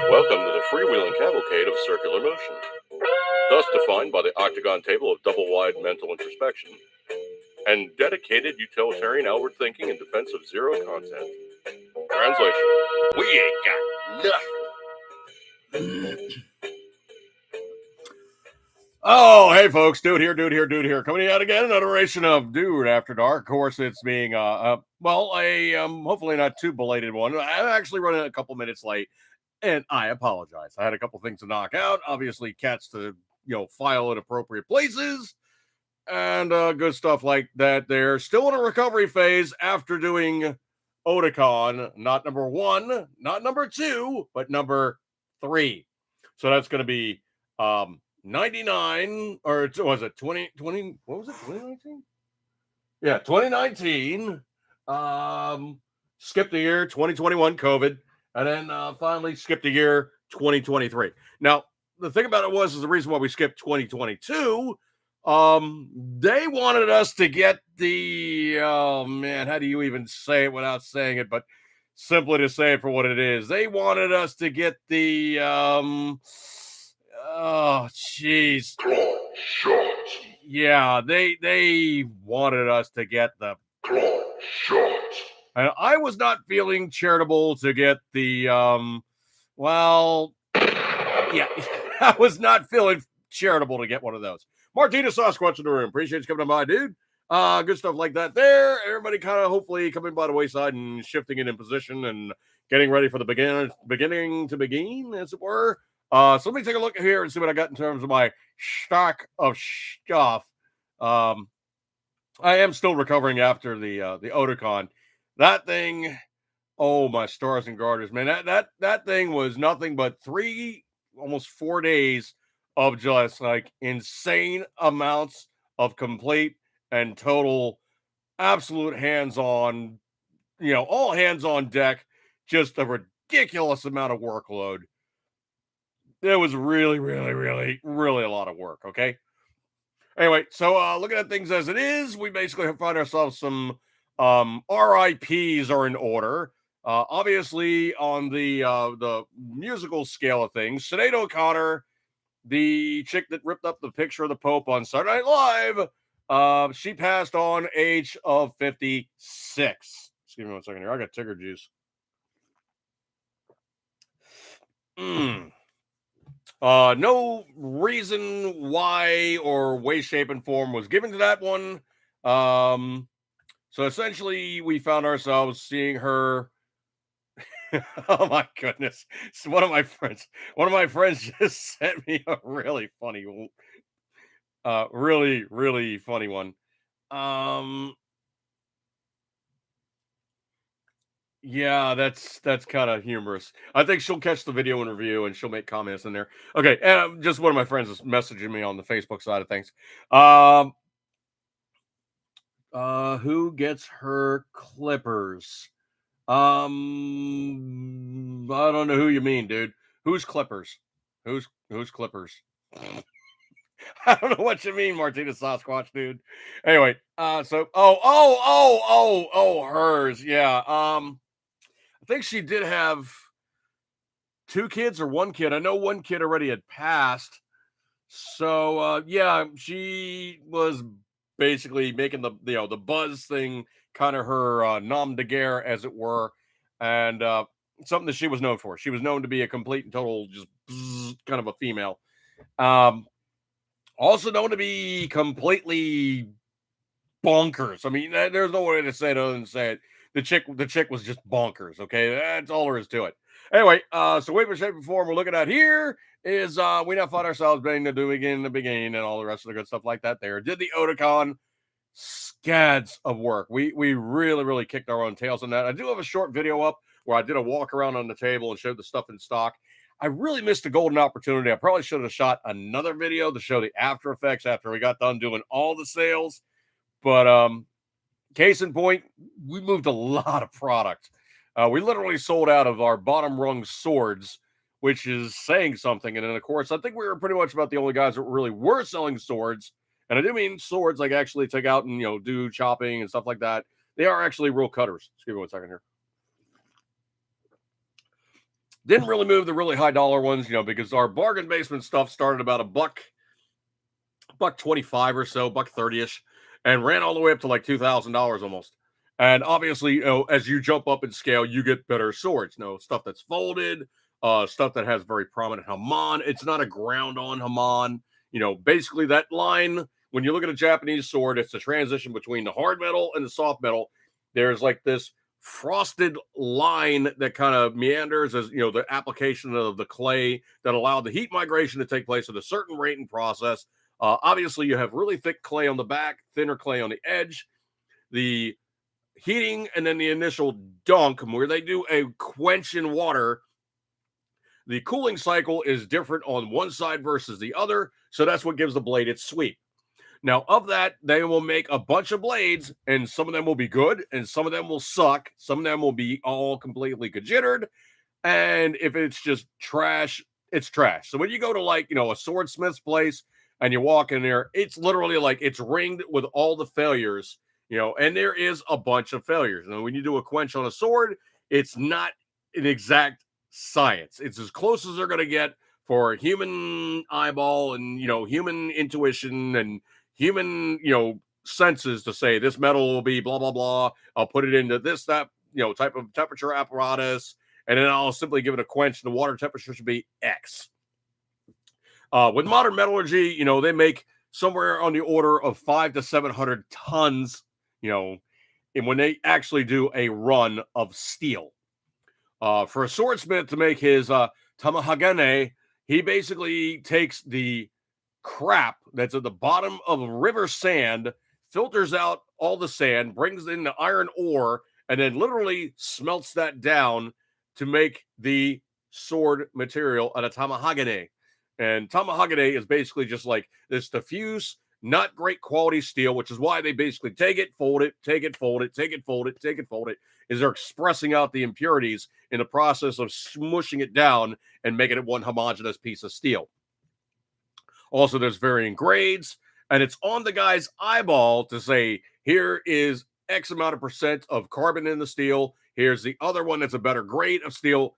Welcome to the freewheeling cavalcade of circular motion, thus defined by the octagon table of double-wide mental introspection and dedicated utilitarian outward thinking in defense of zero content. Translation: we ain't got nothing. Oh, hey folks, dude here. Coming out again, another iteration of Dude After Dark. Of course, it's being hopefully not too belated one. I'm actually running a couple minutes late, and I apologize. I had a couple things to knock out. Obviously, cats to file in appropriate places, and good stuff like that. They're still in a recovery phase after doing Otakon, not number 1, not number 2, but number 3. So that's going to be 99, or was it 2020? What was it? 2019? Yeah, 2019. Skipped a year, 2021 COVID, and then finally skipped a year, 2023. Now, the thing about it is the reason why we skipped 2022. They wanted us to get the, oh man, how do you even say it without saying it? But simply to say it for what it is, they wanted us to get the, oh jeez, yeah, they wanted us to get the shot. And I was not feeling charitable to get the, well, yeah, I was not feeling charitable to get one of those. Martina Sasquatch in the room. Appreciate you coming by, dude. Good stuff like that there. Everybody kind of hopefully coming by the wayside and shifting it in position and getting ready for the beginning to begin, as it were. So let me take a look here and see what I got in terms of my stock of stuff. I am still recovering after the Otakon. That thing, oh my stars and garters, man! That thing was nothing but 3, almost 4 days of just like insane amounts of complete and total, absolute hands-on, all hands on deck, just a ridiculous amount of workload. It was really, really, really, really a lot of work. Okay. Anyway, so looking at things as it is, we basically find ourselves some RIPs are in order. Obviously, on the musical scale of things, Sinead O'Connor, the chick that ripped up the picture of the Pope on Saturday Night Live, she passed on age of 56. Excuse me 1 second here. I got Tigger juice. No reason why or way, shape, and form was given to that one. So essentially, we found ourselves seeing her. Oh my goodness! So one of my friends just sent me a really funny, really, really funny one. Yeah, that's kind of humorous. I think she'll catch the video and review, and she'll make comments in there. Okay, and just one of my friends is messaging me on the Facebook side of things. Who gets her clippers? I don't know who you mean, dude. Who's clippers? Who's clippers? I don't know what you mean, Martina Sasquatch, dude. Anyway, so hers, yeah. I think she did have 2 kids or 1 kid. I know 1 kid already had passed. So yeah, she was basically making the buzz thing kind of her nom de guerre, as it were, and something that she was known for. She was known to be a complete and total just kind of a female. Also known to be completely bonkers. I mean, there's no way to say it other than say it. The chick was just bonkers. Okay, that's all there is to it. Anyway, so wait for shape and form we're looking at here is we now find ourselves being to do again the beginning and all the rest of the good stuff like that. There did the Otakon, scads of work. We really, really kicked our own tails on that. I do have a short video up where I did a walk around on the table and showed the stuff in stock. I really missed a golden opportunity. I probably should have shot another video to show the after effects after we got done doing all the sales. But case in point, we moved a lot of product. We literally sold out of our bottom rung swords, which is saying something. And then, of course, I think we were pretty much about the only guys that really were selling swords. And I do mean swords, like actually take out and, do chopping and stuff like that. They are actually real cutters. Excuse me 1 second here. Didn't really move the really high dollar ones, because our bargain basement stuff started about buck 25 or so, buck 30ish, and ran all the way up to like $2,000 almost. And obviously, as you jump up in scale, you get better swords. Stuff that's folded, stuff that has very prominent Hamon. It's not a ground on Hamon. Basically that line, when you look at a Japanese sword, it's the transition between the hard metal and the soft metal. There's like this frosted line that kind of meanders as the application of the clay that allowed the heat migration to take place at a certain rate and process. Obviously, you have really thick clay on the back, thinner clay on the edge. The heating and then the initial dunk, where they do a quench in water. The cooling cycle is different on one side versus the other, so that's what gives the blade its sweep. Now, of that, they will make a bunch of blades, and some of them will be good, and some of them will suck. Some of them will be all completely conjittered, and if it's just trash, it's trash. So when you go to a swordsmith's place and you walk in there, it's literally like it's ringed with all the failures, and there is a bunch of failures. And when you do a quench on a sword, it's not an exact science. It's as close as they're going to get for human eyeball and, human intuition and human, senses to say this metal will be blah, blah, blah. I'll put it into this, that, type of temperature apparatus, and then I'll simply give it a quench. The water temperature should be X. With modern metallurgy, they make somewhere on the order of 500 to 700 tons, and when they actually do a run of steel. For a swordsmith to make his tamahagane, he basically takes the crap that's at the bottom of river sand, filters out all the sand, brings in the iron ore, and then literally smelts that down to make the sword material at a tamahagane. And tamahagane is basically just like this diffuse, not great quality steel, which is why they basically take it, fold it, take it, fold it, take it, fold it, take it, fold it, is they're expressing out the impurities in the process of smushing it down and making it one homogeneous piece of steel. Also, there's varying grades, and it's on the guy's eyeball to say, here is X amount of percent of carbon in the steel. Here's the other one that's a better grade of steel.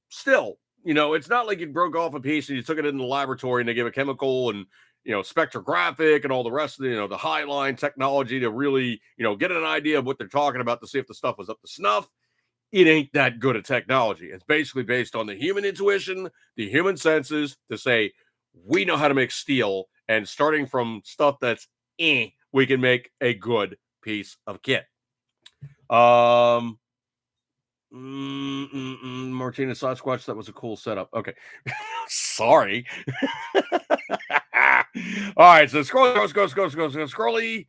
Still, it's not like you broke off a piece and you took it in the laboratory and they give a chemical and, spectrographic and all the rest of the highline technology to really, get an idea of what they're talking about to see if the stuff was up to snuff. It ain't that good a technology. It's basically based on the human intuition, the human senses to say, we know how to make steel, and starting from stuff that's we can make a good piece of kit. Martina Sasquatch, that was a cool setup. Okay. Sorry. All right, so scrolly.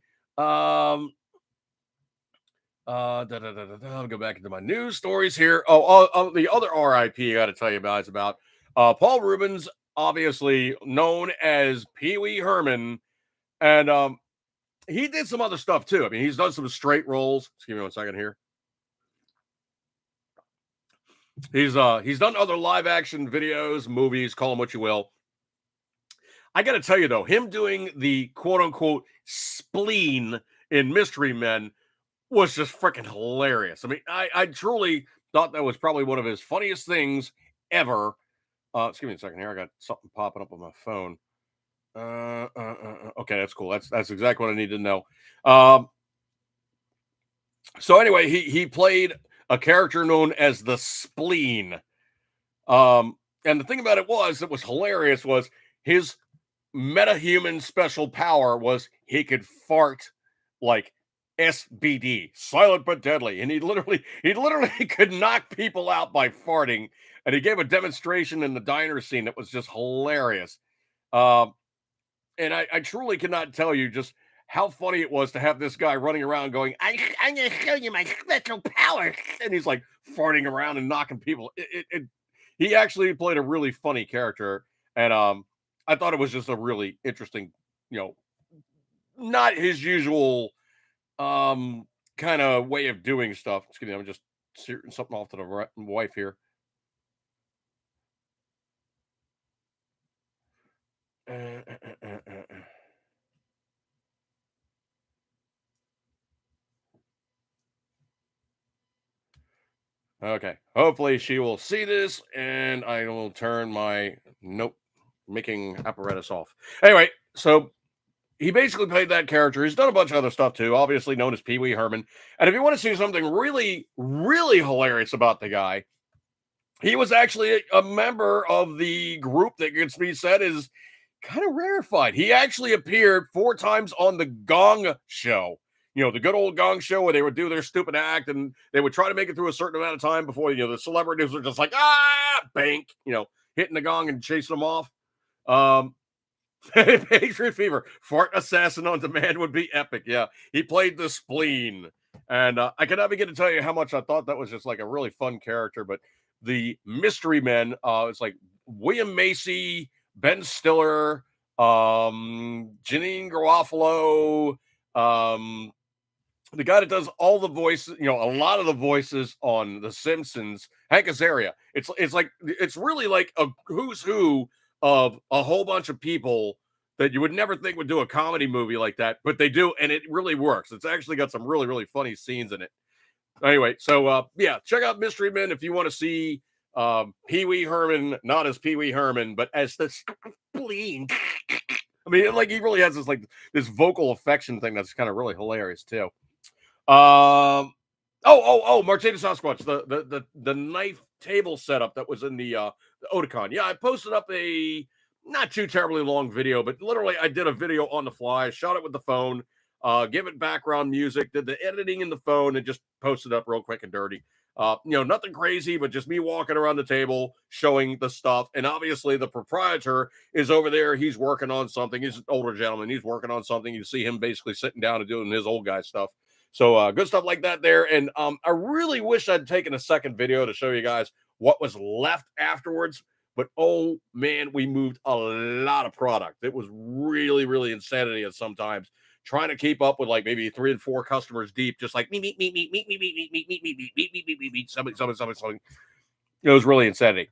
I'll go back into my news stories here. The other RIP I got to tell you about is about Paul Reubens, obviously known as Pee Wee Herman, and he did some other stuff too. I mean, he's done some straight rolls. Excuse me 1 second here. He's done other live action videos, movies, call them what you will. I got to tell you though, him doing the quote unquote spleen in Mystery Men was just freaking hilarious. I mean, I truly thought that was probably one of his funniest things ever. Excuse me a second here. I got something popping up on my phone. Okay, that's cool. That's exactly what I need to know. So anyway, he played a character known as the Spleen. And the thing about it was hilarious was his metahuman special power was he could fart like SBD, silent but deadly, and he literally could knock people out by farting. And he gave a demonstration in the diner scene that was just hilarious. And I truly cannot tell you just how funny it was to have this guy running around going, I'm going to show you my special power. And he's like farting around and knocking people. He actually played a really funny character. And I thought it was just a really interesting, not his usual kind of way of doing stuff. Excuse me, I'm just shooting something off to the wife here. Okay. Hopefully she will see this and I will turn my note making apparatus off. Anyway, so he basically played that character. He's done a bunch of other stuff too, obviously known as Pee Wee Herman. And if you want to see something really, really hilarious about the guy, he was actually a member of the group that gets me said is kind of rarefied. He actually appeared 4 times on the Gong Show. You know, the good old Gong Show where they would do their stupid act and they would try to make it through a certain amount of time before, the celebrities were just like, bank, hitting the gong and chasing them off. Um, Patriot Fever, Fart Assassin on Demand would be epic. Yeah, he played the spleen. And I cannot begin to tell you how much I thought that was just like a really fun character. But the Mystery Men, it's like William Macy, Ben Stiller, Janine Garofalo, the guy that does all the voices, a lot of the voices on The Simpsons, Hank Azaria. It's really like a who's who of a whole bunch of people that you would never think would do a comedy movie like that, but they do, and it really works. It's actually got some really, really funny scenes in it. Anyway, so yeah, check out Mystery Men if you want to see Pee Wee Herman, not as Pee Wee Herman, but as the spleen. I mean, like he really has this vocal affection thing that's kind of really hilarious too. Martina Sasquatch, the knife table setup that was in the Otakon. Yeah, I posted up a not too terribly long video, but literally I did a video on the fly, shot it with the phone, give it background music, did the editing in the phone, and just posted up real quick and dirty. Nothing crazy, but just me walking around the table showing the stuff. And obviously the proprietor is over there. He's working on something. He's an older gentleman. He's working on something. You see him basically sitting down and doing his old guy stuff. So good stuff like that there. And I really wish I'd taken a second video to show you guys what was left afterwards. But oh man, we moved a lot of product. It was really, really insanity at sometimes trying to keep up with like maybe 3 and 4 customers deep, just like me, something. It was really insanity.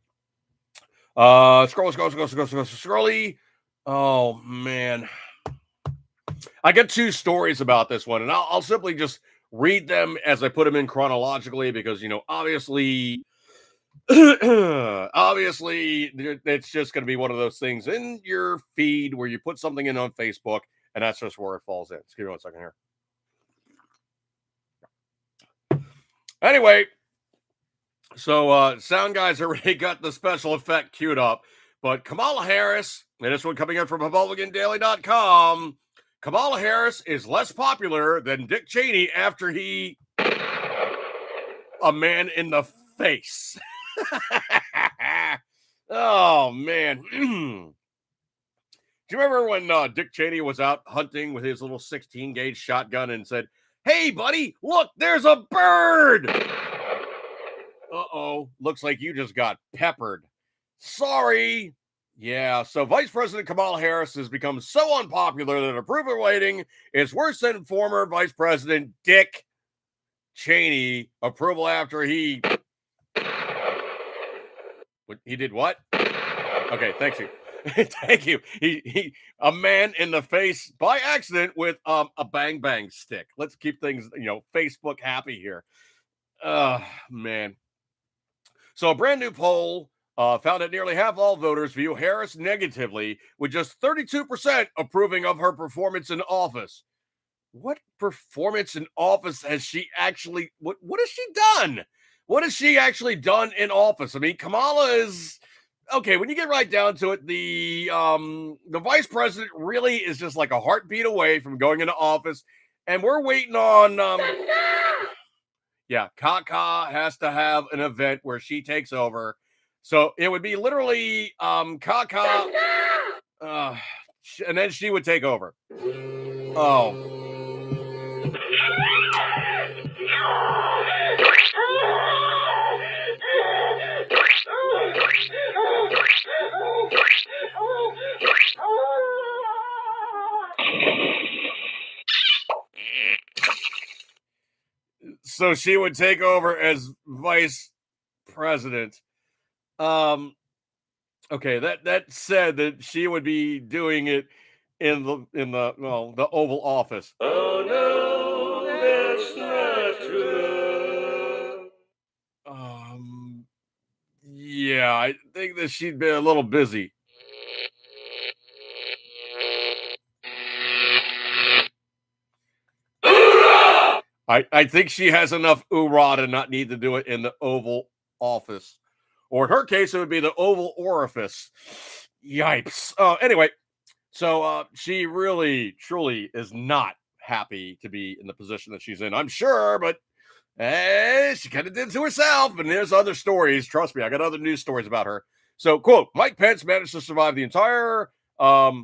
Scrolly. Oh man. I got 2 stories about this one, and I'll simply just read them as I put them in chronologically because obviously it's just going to be one of those things in your feed where you put something in on Facebook, and that's just where it falls in. Just give me 1 second here. Anyway, so sound guys already got the special effect queued up, but Kamala Harris, and this one coming in from RepublicanDaily.com. Kamala Harris is less popular than Dick Cheney after he a man in the face. Oh man. Do you remember when Dick Cheney was out hunting with his little 16 gauge shotgun and said, "Hey buddy, look, there's a bird." Uh-oh, looks like you just got peppered. Sorry. Yeah, so Vice President Kamala Harris has become so unpopular that approval rating is worse than former Vice President Dick Cheney approval after he did what? Okay, thank you. Thank you. He a man in the face by accident with a bang bang stick. Let's keep things, Facebook happy here. Man. So a brand new poll found that nearly half all voters view Harris negatively, with just 32% approving of her performance in office. What performance in office has she actually? What has she done? What has she actually done in office? I mean, Kamala is okay. When you get right down to it, the vice president really is just like a heartbeat away from going into office, and we're waiting on. Yeah, Kaka has to have an event where she takes over. So it would be literally Kaka, and then she would take over. Oh. So she would take over as vice president. Okay, that said that she would be doing it in the Oval Office. Oh no, that's not true. I think that she'd been a little busy. I think she has enough oorah to not need to do it in the Oval Office. Or in her case, it would be the Oval Orifice. Yipes. Anyway, so she really, truly is not happy to be in the position that she's in, I'm sure, but she kind of did it to herself. And there's other stories. Trust me, I got other news stories about her. So, quote, Mike Pence managed to survive the entire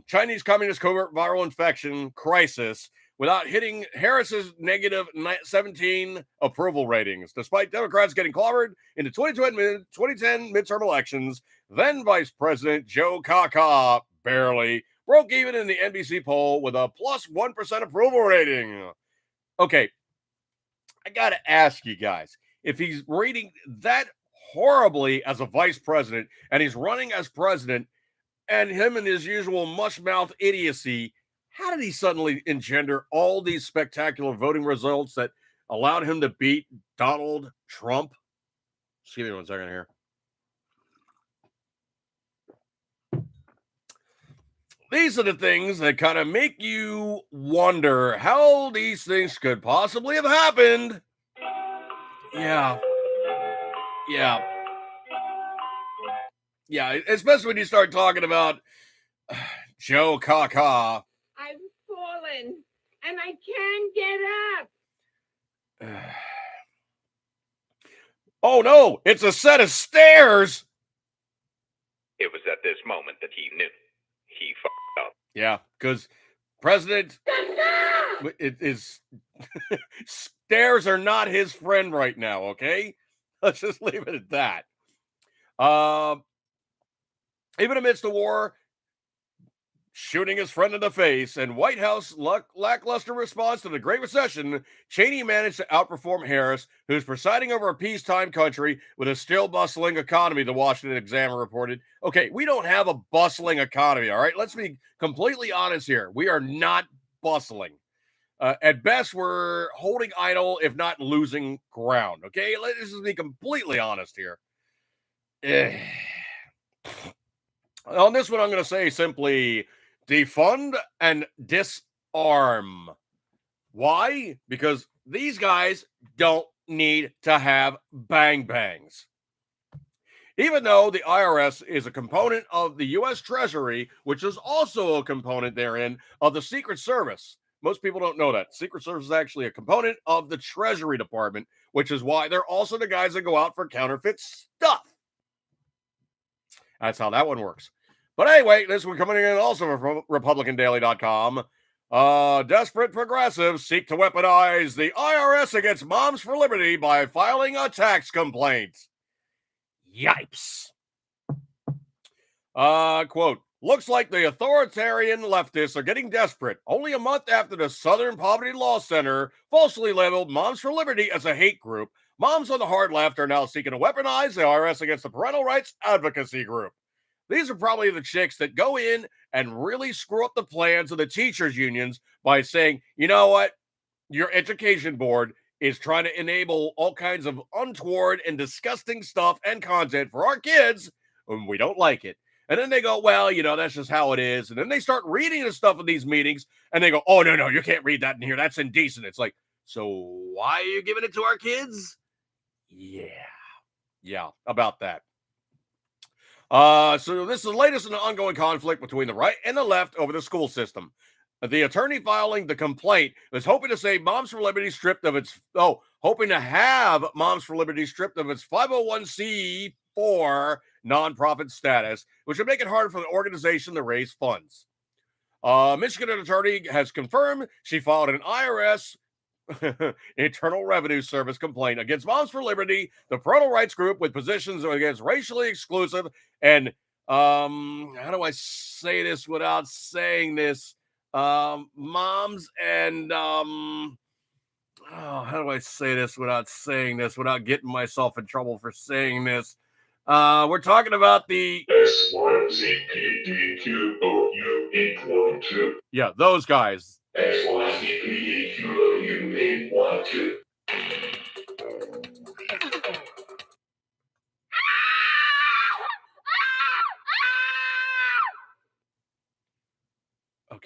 Chinese Communist covert viral infection crisis without hitting Harris's negative 17 approval ratings, despite Democrats getting clobbered in the 2010 midterm elections. Then Vice President Joe Kaka barely broke even in the NBC poll with a plus 1% approval rating. Okay, I got to ask you guys, if he's rating that horribly as a vice president and he's running as president, and him and his usual mush-mouth idiocy, how did he suddenly engender all these spectacular voting results that allowed him to beat Donald Trump? Excuse me 1 second here. These are the things that kind of make you wonder how these things could possibly have happened. Yeah. Yeah, especially when you start talking about Joe Kaka. I've fallen and I can't get up. Oh no, it's a set of stairs. It was at this moment that he knew he fucked up. Yeah, because President it is stairs are not his friend right now, okay? Let's just leave it at that. Even amidst the war, shooting his friend in the face, and White House lackluster response to the Great Recession, Cheney managed to outperform Harris, who's presiding over a peacetime country with a still bustling economy, the Washington Examiner reported. Okay, we don't have a bustling economy, all right? Let's be completely honest here. We are not bustling. At best, we're holding idle, if not losing ground, okay? Let's just be completely honest here. On this one, I'm going to say simply defund and disarm. Why? Because these guys don't need to have bang bangs. Even though the IRS is a component of the U.S. Treasury, which is also a component therein of the Secret Service. Most people don't know that. Secret Service is actually a component of the Treasury Department, which is why they're also the guys that go out for counterfeit stuff. That's how that one works. But anyway, this one coming in also from RepublicanDaily.com. Desperate progressives seek to weaponize the IRS against Moms for Liberty by filing a tax complaint. Yipes. Quote, looks like the authoritarian leftists are getting desperate. Only a month after the Southern Poverty Law Center falsely labeled Moms for Liberty as a hate group, moms on the hard left are now seeking to weaponize the IRS against the parental rights advocacy group. These are probably the chicks that go in and really screw up the plans of the teachers' unions by saying, you know what, your education board is trying to enable all kinds of untoward and disgusting stuff and content for our kids, and we don't like it. And then they go, well, you know, that's just how it is. And then they start reading the stuff in these meetings, and they go, oh, no, you can't read that in here. That's indecent. It's like, so why are you giving it to our kids? Yeah, about that. So this is the latest in the ongoing conflict between the right and the left over the school system. The attorney filing the complaint is hoping to have Moms for Liberty stripped of its 501c4 nonprofit status, which would make it harder for the organization to raise funds. Michigan attorney has confirmed she filed an IRS Internal Revenue Service complaint against Moms for Liberty, the parental rights group with positions against racially exclusive and how do I say this without saying this? Moms and how do I say this without saying this, without getting myself in trouble for saying this? We're talking about the XYZPDQOU812. Yeah, those guys. XYZPDQOU812.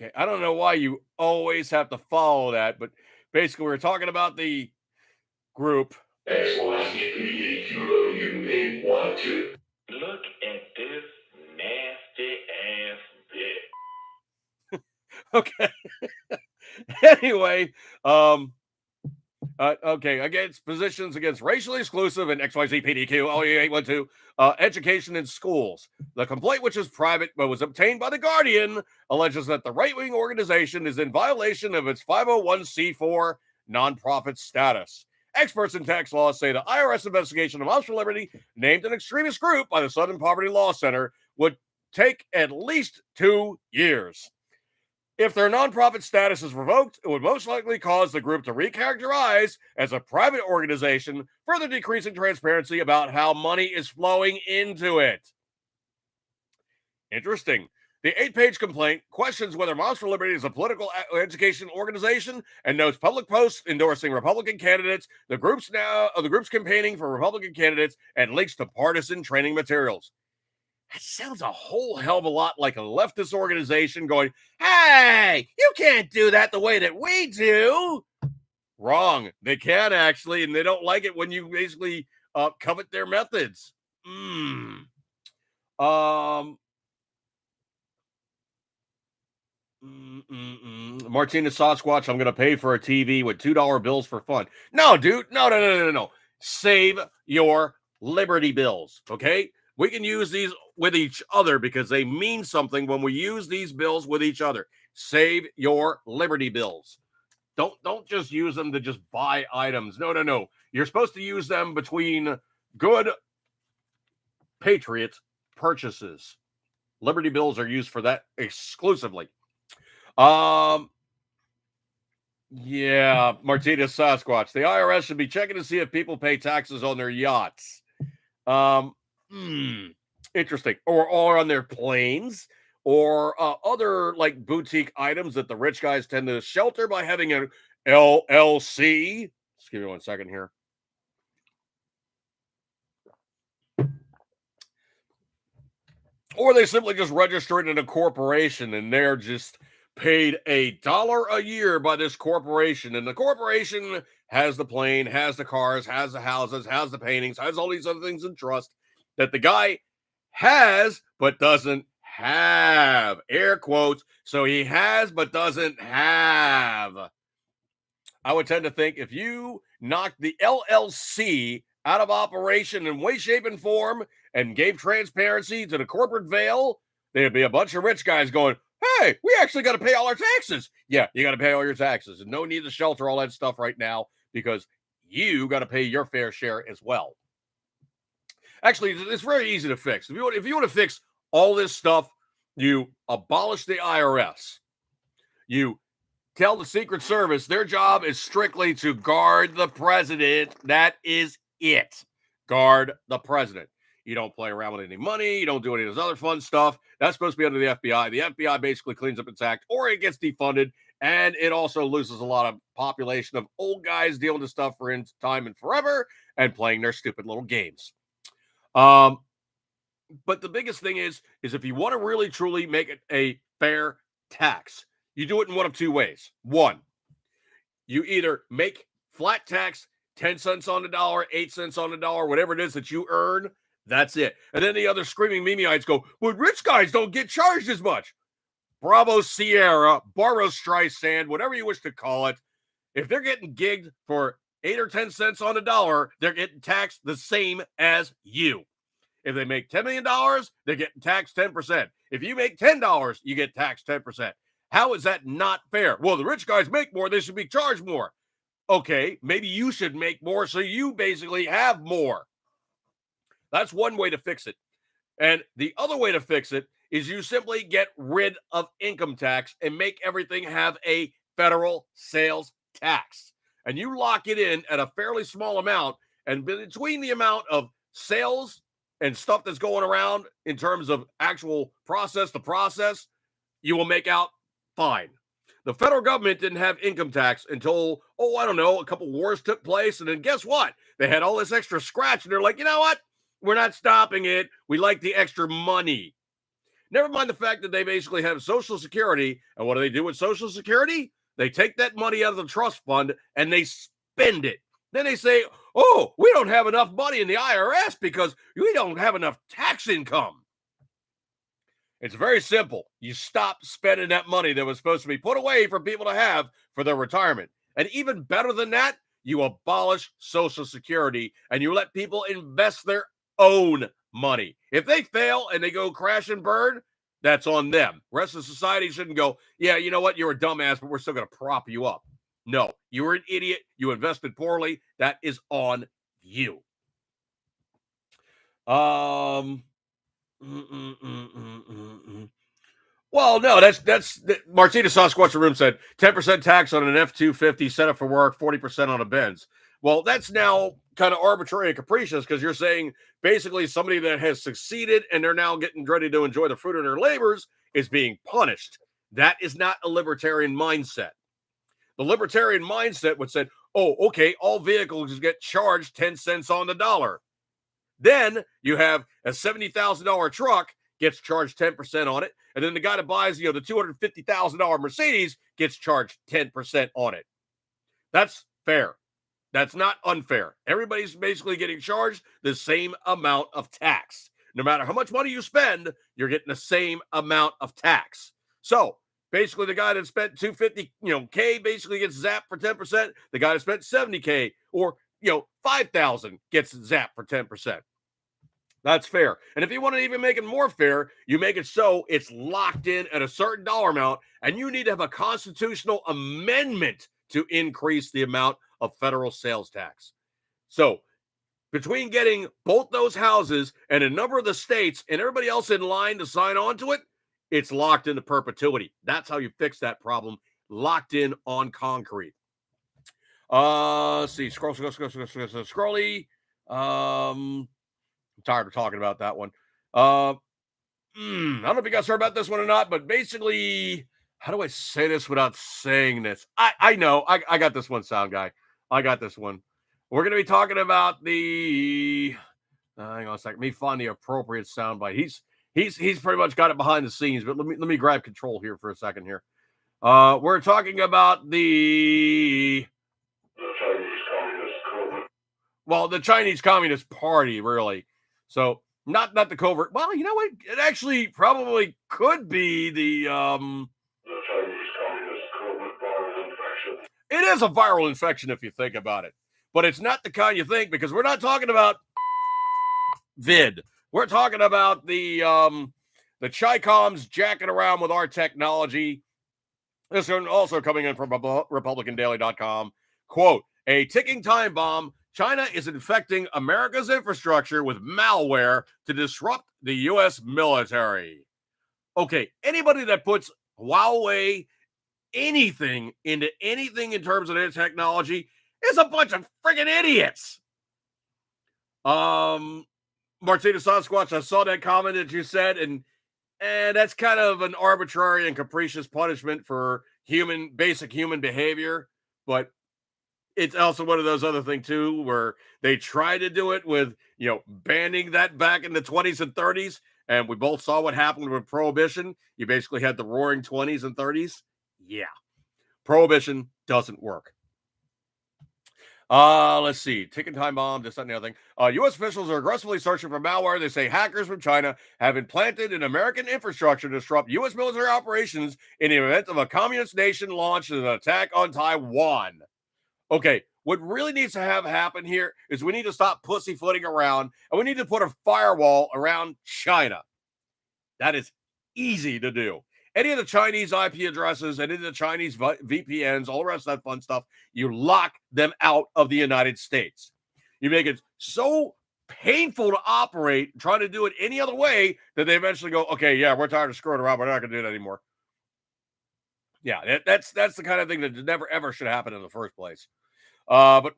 Okay, I don't know why you always have to follow that, but basically, we're talking about the group. XYZPDQ, may want to look at this nasty ass dick. Okay. Anyway, okay, against positions against racially exclusive and XYZPDQ, OE812, education in schools. The complaint, which is private but was obtained by The Guardian, alleges that the right wing organization is in violation of its 501c4 nonprofit status. Experts in tax law say the IRS investigation of Moms for Liberty, named an extremist group by the Southern Poverty Law Center, would take at least 2 years. If their nonprofit status is revoked, it would most likely cause the group to recharacterize as a private organization, further decreasing transparency about how money is flowing into it. Interesting. The 8-page complaint questions whether Moms for Liberty is a political education organization and notes public posts endorsing Republican candidates, the group's campaigning for Republican candidates, and links to partisan training materials. That sounds a whole hell of a lot like a leftist organization going, hey, you can't do that the way that we do. Wrong. They can actually, and they don't like it when you basically covet their methods. Martina Sasquatch, I'm going to pay for a TV with $2 bills for fun. No, dude. No. Save your Liberty bills, okay? We can use these with each other because they mean something when we use these bills with each other. Save your Liberty bills. Don't just use them to just buy items. No. You're supposed to use them between good patriot purchases. Liberty bills are used for that exclusively. Yeah, Martina Sasquatch. The IRS should be checking to see if people pay taxes on their yachts. Interesting. Or on their planes, or other like boutique items that the rich guys tend to shelter by having an LLC. Just give me 1 second here. Or they simply just register it in a corporation and they're just paid $1 a year by this corporation. And the corporation has the plane, has the cars, has the houses, has the paintings, has all these other things in trust that the guy has but doesn't have. Air quotes. So he has but doesn't have. I would tend to think if you knocked the LLC out of operation in way, shape, and form and gave transparency to the corporate veil, there'd be a bunch of rich guys going, hey, we actually got to pay all our taxes. Yeah, you got to pay all your taxes. And no need to shelter all that stuff right now because you got to pay your fair share as well. Actually, it's very easy to fix. If you want to fix all this stuff, you abolish the IRS. You tell the Secret Service their job is strictly to guard the president. That is it. Guard the president. You don't play around with any money. You don't do any of this other fun stuff. That's supposed to be under the FBI. The FBI basically cleans up its act, or it gets defunded, and it also loses a lot of population of old guys dealing with stuff for in time and forever and playing their stupid little games. But the biggest thing is if you want to really truly make it a fair tax, you do it in one of two ways. One, you either make flat tax 10 cents on the dollar, 8 cents on the dollar, whatever it is that you earn. That's it. And then the other screaming memeites go, well, rich guys don't get charged as much. Bravo Sierra, Barbra Streisand, whatever you wish to call it. If they're getting gigged for 8 or 10 cents on the dollar, they're getting taxed the same as you. If they make $10 million, they're getting taxed 10%. If you make $10, you get taxed 10%. How is that not fair? Well, the rich guys make more. They should be charged more. Okay, maybe you should make more so you basically have more. That's one way to fix it. And the other way to fix it is you simply get rid of income tax and make everything have a federal sales tax. And you lock it in at a fairly small amount. And between the amount of sales and stuff that's going around in terms of actual process to process, you will make out fine. The federal government didn't have income tax until, a couple wars took place. And then guess what? They had all this extra scratch. And they're like, you know what? We're not stopping it. We like the extra money. Never mind the fact that they basically have Social Security. And what do they do with Social Security? They take that money out of the trust fund and they spend it. Then they say, oh, we don't have enough money in the IRS because we don't have enough tax income. It's very simple. You stop spending that money that was supposed to be put away for people to have for their retirement. And even better than that, you abolish Social Security and you let people invest their own money. If they fail and they go crash and burn, that's on them. The rest of society shouldn't go, yeah, you know what? You're a dumbass, but we're still going to prop you up. No, you were an idiot. You invested poorly. That is on you. Well, no, that's Martina Sasquatch Room said 10% tax on an F-250 set up for work, 40% on a Benz. Well, that's now kind of arbitrary and capricious because you're saying basically somebody that has succeeded and they're now getting ready to enjoy the fruit of their labors is being punished. That is not a libertarian mindset. The libertarian mindset would say, oh, okay, all vehicles get charged 10 cents on the dollar. Then you have a $70,000 truck gets charged 10% on it. And then the guy that buys, the $250,000 Mercedes gets charged 10% on it. That's fair. That's not unfair. Everybody's basically getting charged the same amount of tax. No matter how much money you spend, you're getting the same amount of tax. So basically the guy that spent $250K basically gets zapped for 10%. The guy that spent $70K or $5,000 gets zapped for 10%. That's fair. And if you want to even make it more fair, you make it so it's locked in at a certain dollar amount, and you need to have a constitutional amendment to increase the amount of federal sales tax. So between getting both those houses and a number of the states and everybody else in line to sign on to it, it's locked into perpetuity. That's how you fix that problem. Locked in on concrete. Let's see. Scrolly. I'm tired of talking about that one. I don't know if you guys heard about this one or not, but basically, how do I say this without saying this? I know. I got this one, sound guy. I got this one. We're going to be talking about the. Hang on a second. Let me find the appropriate soundbite. He's pretty much got it behind the scenes, but let me grab control here for a second here. We're talking about the Chinese Communist. Well, the Chinese Communist Party, really. So not the covert. Well, you know what? It actually probably could be the Chinese Communist COVID viral infection. It is a viral infection if you think about it, but it's not the kind you think because we're not talking about vid. We're talking about the Chi-Coms jacking around with our technology. This one also coming in from RepublicanDaily.com. Quote, a ticking time bomb. China is infecting America's infrastructure with malware to disrupt the U.S. military. Okay, anybody that puts Huawei anything into anything in terms of their technology is a bunch of friggin' idiots. Martina Sasquatch, I saw that comment that you said, and that's kind of an arbitrary and capricious punishment for basic human behavior, but it's also one of those other things too, where they try to do it with, banning that back in the 20s and 30s. And we both saw what happened with Prohibition. You basically had the roaring 20s and 30s. Yeah. Prohibition doesn't work. Let's see. Ticking time bomb, this, that, and the other thing. U.S. officials are aggressively searching for malware. They say hackers from China have implanted in American infrastructure to disrupt U.S. military operations in the event of a communist nation launch an attack on Taiwan. Okay, what really needs to happen here is we need to stop pussyfooting around, and we need to put a firewall around China. That is easy to do. Any of the Chinese IP addresses, any of the Chinese VPNs, all the rest of that fun stuff, you lock them out of the United States. You make it so painful to operate, trying to do it any other way, that they eventually go, okay, yeah, we're tired of screwing around. We're not going to do that anymore. Yeah, that's the kind of thing that never, ever should happen in the first place. But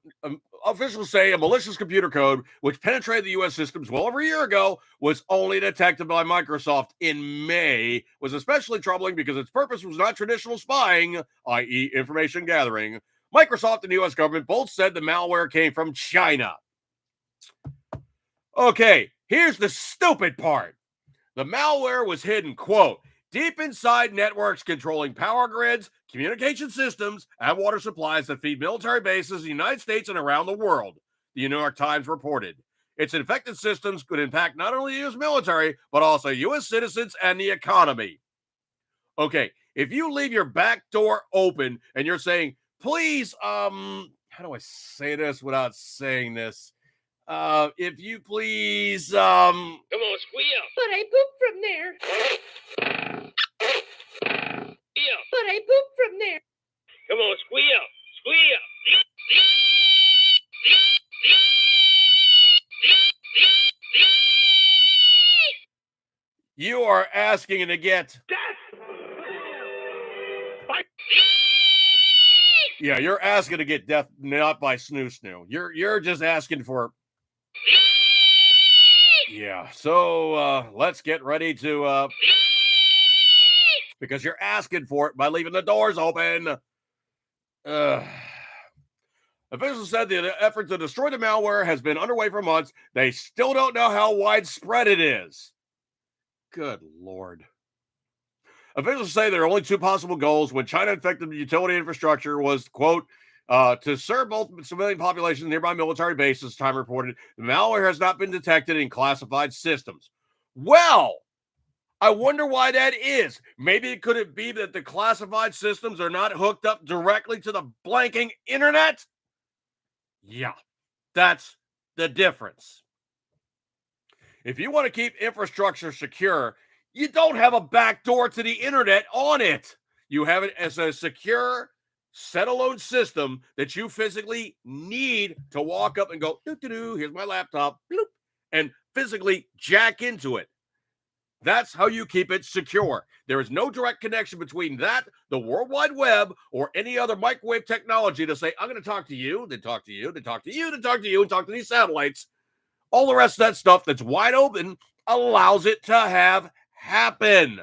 officials say a malicious computer code which penetrated the U.S. systems well over a year ago was only detected by Microsoft in May, was especially troubling because its purpose was not traditional spying, i.e. information gathering. Microsoft and the U.S. government both said the malware came from China. Okay, here's the stupid part. The malware was hidden, quote, deep inside networks controlling power grids, communication systems, and water supplies that feed military bases in the United States and around the world, the New York Times reported. Its infected systems could impact not only the U.S. military, but also U.S. citizens and the economy. Okay, if you leave your back door open and you're saying, please, how do I say this without saying this? If you please, Come on, squeal. But I pooped from there. Squeal. But I pooped from there. Come on, squeal. Squeal. you are asking to get. Yeah, you're asking to get death not by snoo snoo. You're just asking for. Yeah, so let's get ready to because you're asking for it by leaving the doors open. Officials said the effort to destroy the malware has been underway for months. They still don't know how widespread it is. Good Lord. Officials say there are only two possible goals when China infected the utility infrastructure was, quote, to serve both civilian populations and nearby military bases, Time reported. The malware has not been detected in classified systems. Well, I wonder why that is. Maybe could it be that the classified systems are not hooked up directly to the blanking internet? Yeah, that's the difference. If you want to keep infrastructure secure, you don't have a backdoor to the internet on it. You have it as a secure, set-alone system that you physically need to walk up and go, doo-doo-doo, here's my laptop, bloop, and physically jack into it. That's how you keep it secure. There is no direct connection between that, the World Wide Web, or any other microwave technology to say, I'm going to talk to you, then talk to you, then talk to you, then talk to you, and talk to these satellites. All the rest of that stuff that's wide open allows it to have happen.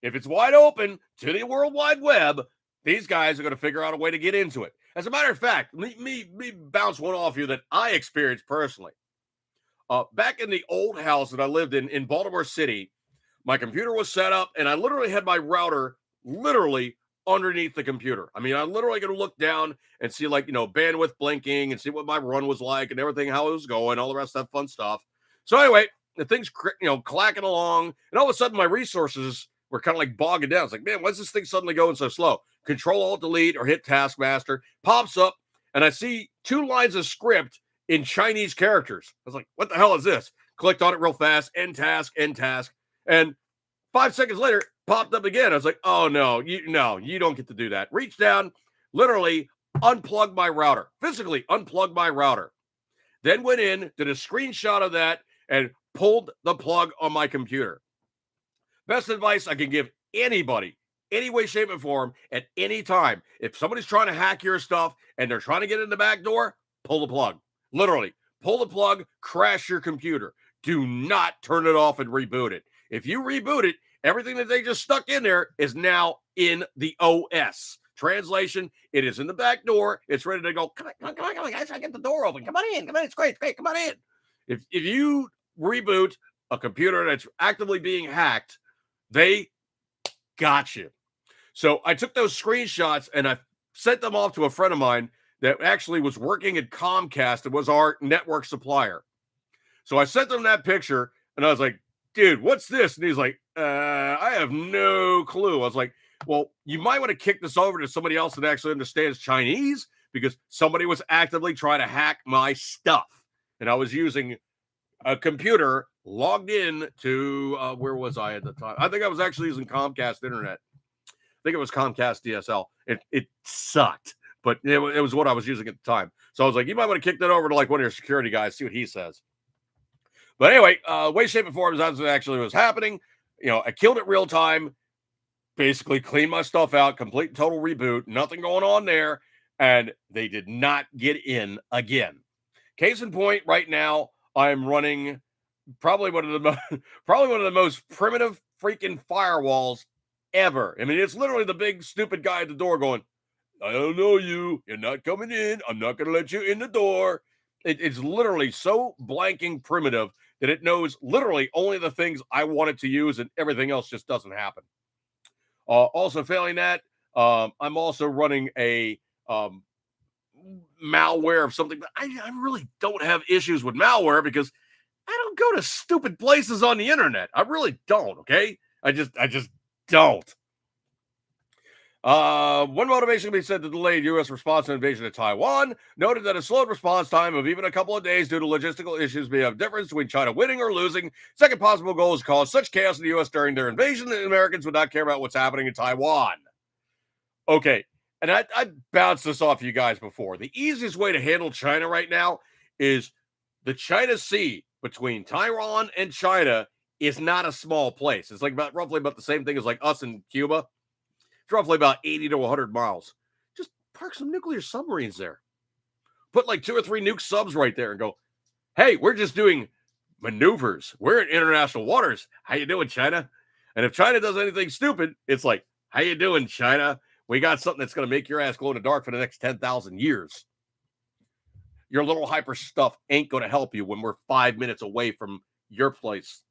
If it's wide open to the World Wide Web, these guys are going to figure out a way to get into it. As a matter of fact, me bounce one off you that I experienced personally. Back in the old house that I lived in Baltimore City, my computer was set up and I literally had my router literally underneath the computer. I mean, I literally could look down and see bandwidth blinking and see what my run was like and everything, how it was going, all the rest of that fun stuff. So anyway, the thing's, clacking along, and all of a sudden my resources were kind of like bogging down. It's like, man, why's this thing suddenly going so slow? Control-Alt-Delete or hit Taskmaster, pops up, and I see 2 lines of script in Chinese characters. I was like, what the hell is this? Clicked on it real fast, end task. And 5 seconds later, popped up again. I was like, oh, no, you don't get to do that. Reach down, literally unplug my router, physically unplug my router. Then went in, did a screenshot of that, and pulled the plug on my computer. Best advice I can give anybody, any way, shape, and form, at any time. If somebody's trying to hack your stuff and they're trying to get in the back door, pull the plug. Literally, pull the plug, crash your computer. Do not turn it off and reboot it. If you reboot it, everything that they just stuck in there is now in the OS. Translation, it is in the back door. It's ready to go. Come on, guys, I get the door open. Come on in. It's great. Come on in. If you reboot a computer that's actively being hacked, they got you. So I took those screenshots and I sent them off to a friend of mine that actually was working at Comcast and was our network supplier. So I sent them that picture and I was like, dude, what's this? And he's like, I have no clue. I was like, well, you might want to kick this over to somebody else that actually understands Chinese, because somebody was actively trying to hack my stuff. And I was using a computer logged in to, where was I at the time? I think I was actually using Comcast internet. I think it was Comcast DSL. It sucked, but it was what I was using at the time. So I was like, you might want to kick that over to like one of your security guys, see what he says. But anyway, way, shape, and form, that's what actually was happening. I killed it real time, basically cleaned my stuff out, complete and total reboot, nothing going on there, and they did not get in again. Case in point, right now, I'm running probably one of the most primitive freaking firewalls ever. I mean, it's literally the big stupid guy at the door going, I don't know you. You're not coming in. I'm not going to let you in the door. It's literally so blanking primitive that it knows literally only the things I want it to use, and everything else just doesn't happen. Also, failing that, I'm also running a malware of something. But I really don't have issues with malware because I don't go to stupid places on the internet. I really don't. Okay, I just don't. One motivation can be said to delay U.S. response to invasion of Taiwan, noted that a slowed response time of even a couple of days due to logistical issues may have difference between China winning or losing. Second possible goal is to cause such chaos in the U.S. during their invasion that Americans would not care about what's happening in Taiwan. Okay, and I bounced this off you guys before. The easiest way to handle China right now is the China Sea between Taiwan and China is not a small place. It's like roughly about the same thing as like us and Cuba. It's roughly about 80 to 100 miles. Just park some nuclear submarines there. Put like 2 or 3 nuke subs right there and go, hey, we're just doing maneuvers. We're in international waters. How you doing, China? And if China does anything stupid, it's like, how you doing, China? We got something that's going to make your ass glow in the dark for the next 10,000 years. Your little hyper stuff ain't going to help you when we're 5 minutes away from your place.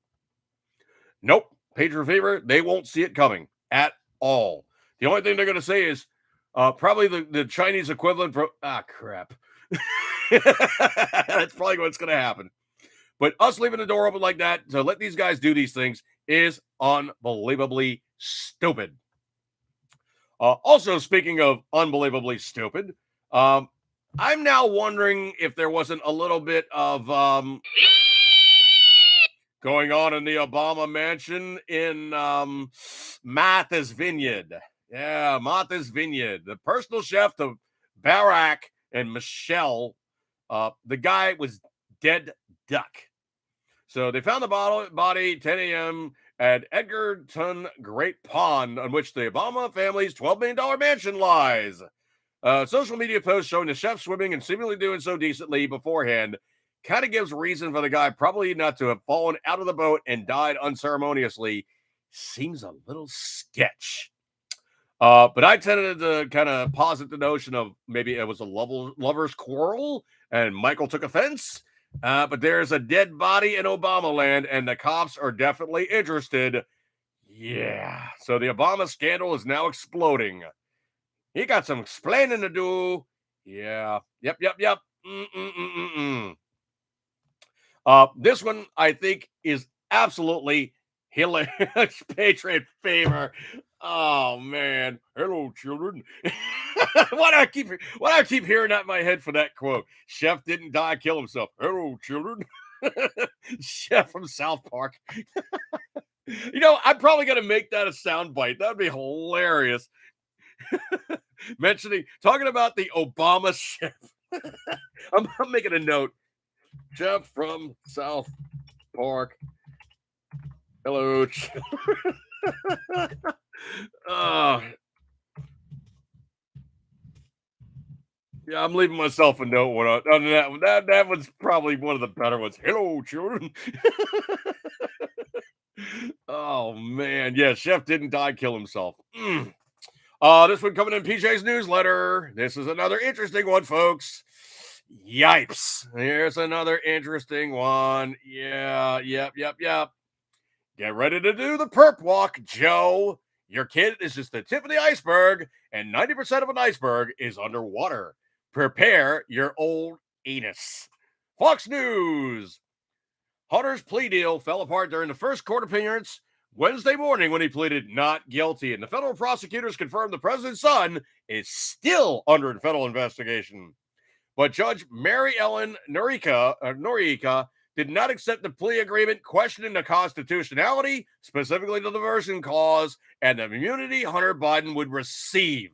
Nope. Patriot Fever, they won't see it coming at all. The only thing they're going to say is probably the Chinese equivalent for, crap. That's probably what's going to happen. But us leaving the door open like that to let these guys do these things is unbelievably stupid. Also, speaking of unbelievably stupid, I'm now wondering if there wasn't a little bit of going on in the Obama mansion in Martha's Vineyard. Yeah, Martha's Vineyard. The personal chef to Barack and Michelle. The guy was dead duck. So they found the body 10 a.m. at Edgerton Great Pond, on which the Obama family's $12 million mansion lies. Social media post showing the chef swimming and seemingly doing so decently beforehand kind of gives reason for the guy probably not to have fallen out of the boat and died unceremoniously. Seems a little sketch. But I tended to kind of posit the notion of maybe it was a lover's quarrel and Michael took offense. But there's a dead body in Obama land and the cops are definitely interested. Yeah. So the Obama scandal is now exploding. He got some explaining to do. Yeah. Yep. This one I think is absolutely hilarious. Patriot Fever. Oh man. Hello, children. Why do I keep hearing that in my head for that quote? Chef didn't die, kill himself. Hello, children. Chef from South Park. You know, I'm probably gonna make that a soundbite. That'd be hilarious. Talking about the Obama chef. I'm making a note. Chef from South Park. Hello, children. Yeah, I'm leaving myself a note. That was probably one of the better ones. Hello, children. Oh man, yeah, chef didn't die, kill himself. This one coming in PJ's newsletter. This is another interesting one, folks. Yipes. Here's another interesting one. Yeah, yep. Get ready to do the perp walk, Joe. Your kid is just the tip of the iceberg, and 90% of an iceberg is underwater. Prepare your old anus. Fox News. Hunter's plea deal fell apart during the first court appearance Wednesday morning when he pleaded not guilty, and the federal prosecutors confirmed the president's son is still under federal investigation. But Judge Mary Ellen Noriega did not accept the plea agreement, questioning the constitutionality, specifically the diversion clause, and the immunity Hunter Biden would receive.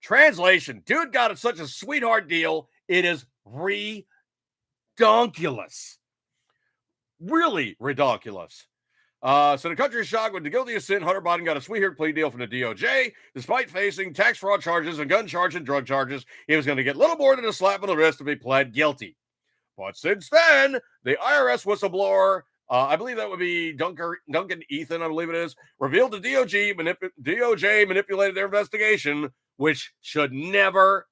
Translation: dude got such a sweetheart deal, it is redonkulous. Really redonkulous. So the country is shocked with the guilty of sin. Hunter Biden got a sweetheart plea deal from the DOJ. Despite facing tax fraud charges and gun charge and drug charges, he was going to get little more than a slap on the wrist if he pled guilty. But since then, the IRS whistleblower, I believe that would be Duncan Ethan, I believe it is, revealed the DOJ manipulated their investigation, which should never,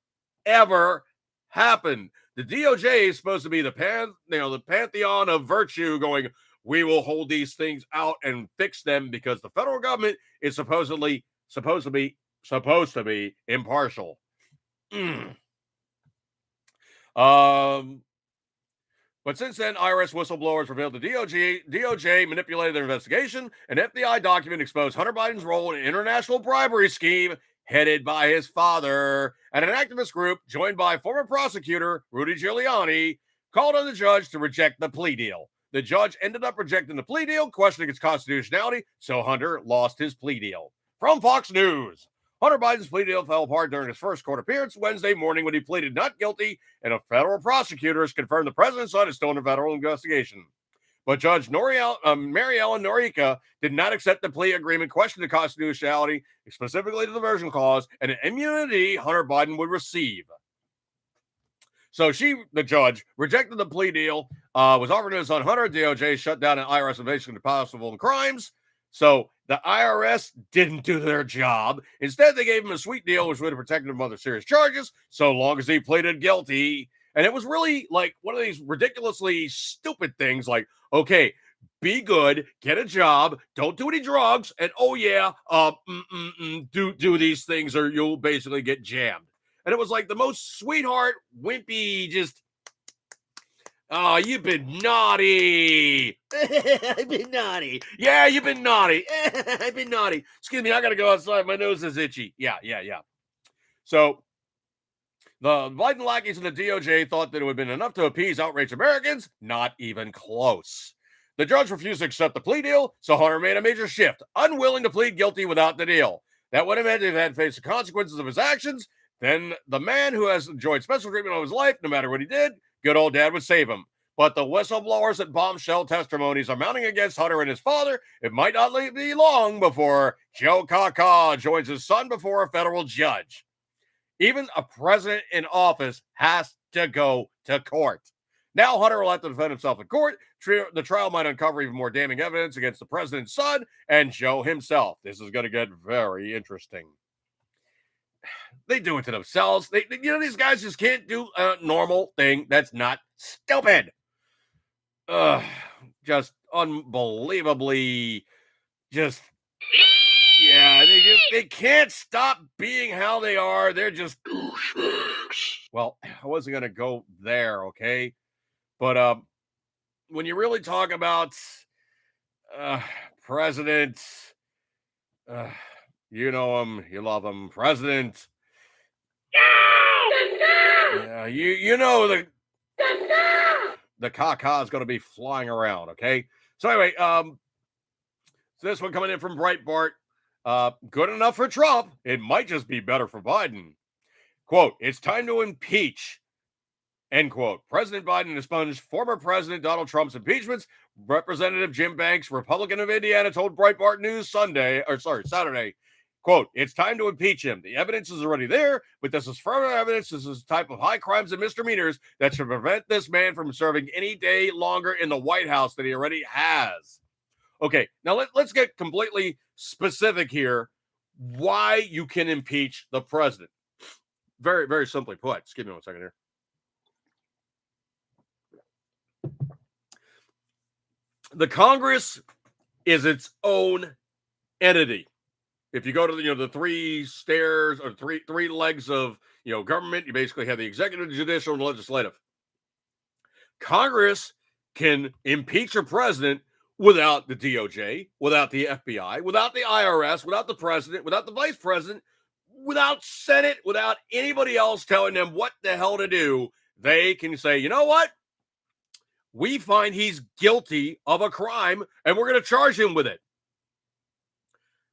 ever happen. The DOJ is supposed to be the pantheon of virtue, going, we will hold these things out and fix them because the federal government is supposed to be impartial. But since then, IRS whistleblowers revealed the DOJ manipulated their investigation. An FBI document exposed Hunter Biden's role in an international bribery scheme headed by his father, and an activist group joined by former prosecutor Rudy Giuliani called on the judge to reject the plea deal. The judge ended up rejecting the plea deal, questioning its constitutionality, so Hunter lost his plea deal. From Fox News, Hunter Biden's plea deal fell apart during his first court appearance Wednesday morning when he pleaded not guilty, and a federal prosecutor has confirmed the president's son is still in a federal investigation. But Judge Mary Ellen Norica did not accept the plea agreement, questioned the constitutionality, specifically the diversion clause, and an immunity Hunter Biden would receive. So the judge, rejected the plea deal, was offering his son Hunter. DOJ shut down an IRS investigation into possible crimes. So the IRS didn't do their job. Instead, they gave him a sweet deal, which would have protected him from other serious charges, so long as he pleaded guilty. And it was really like one of these ridiculously stupid things like, okay, be good, get a job, don't do any drugs, and do these things or you'll basically get jammed. And it was like the most sweetheart, wimpy, just, oh, you've been naughty. I've been naughty. Yeah, you've been naughty. I've been naughty. Excuse me, I got to go outside. My nose is itchy. Yeah. So the Biden lackeys and the DOJ thought that it would have been enough to appease outraged Americans. Not even close. The judge refused to accept the plea deal, so Hunter made a major shift, unwilling to plead guilty without the deal. That would have meant he had to face the consequences of his actions. Then the man who has enjoyed special treatment all his life, no matter what he did, good old dad would save him. But the whistleblowers and bombshell testimonies are mounting against Hunter and his father. It might not be long before Joe Kaka joins his son before a federal judge. Even a president in office has to go to court. Now Hunter will have to defend himself in court. The trial might uncover even more damning evidence against the president's son and Joe himself. This is going to get very interesting. They do it to themselves. These guys just can't do a normal thing that's not stupid. Just unbelievably, just, yeah, they can't stop being how they are. They're just douchebags. Well, I wasn't going to go there, okay? But when you really talk about president, you know him, you love him, president. Yeah, you know the caca is going to be flying around, okay? So anyway, so this one coming in from Breitbart. Good enough for Trump. It might just be better for Biden. Quote, it's time to impeach. End quote. President Biden expunged former President Donald Trump's impeachments. Representative Jim Banks, Republican of Indiana, told Breitbart News Saturday. Quote, it's time to impeach him. The evidence is already there, but this is further evidence. This is the type of high crimes and misdemeanors that should prevent this man from serving any day longer in the White House that he already has. Okay, now let's get completely specific here. Why you can impeach the president. Very, very simply put. Just give me 1 second here. The Congress is its own entity. If you go to the three stairs or three legs of government, you basically have the executive, judicial, and legislative. Congress can impeach a president without the DOJ, without the FBI, without the IRS, without the president, without the vice president, without Senate, without anybody else telling them what the hell to do. They can say, you know what? We find he's guilty of a crime and we're going to charge him with it.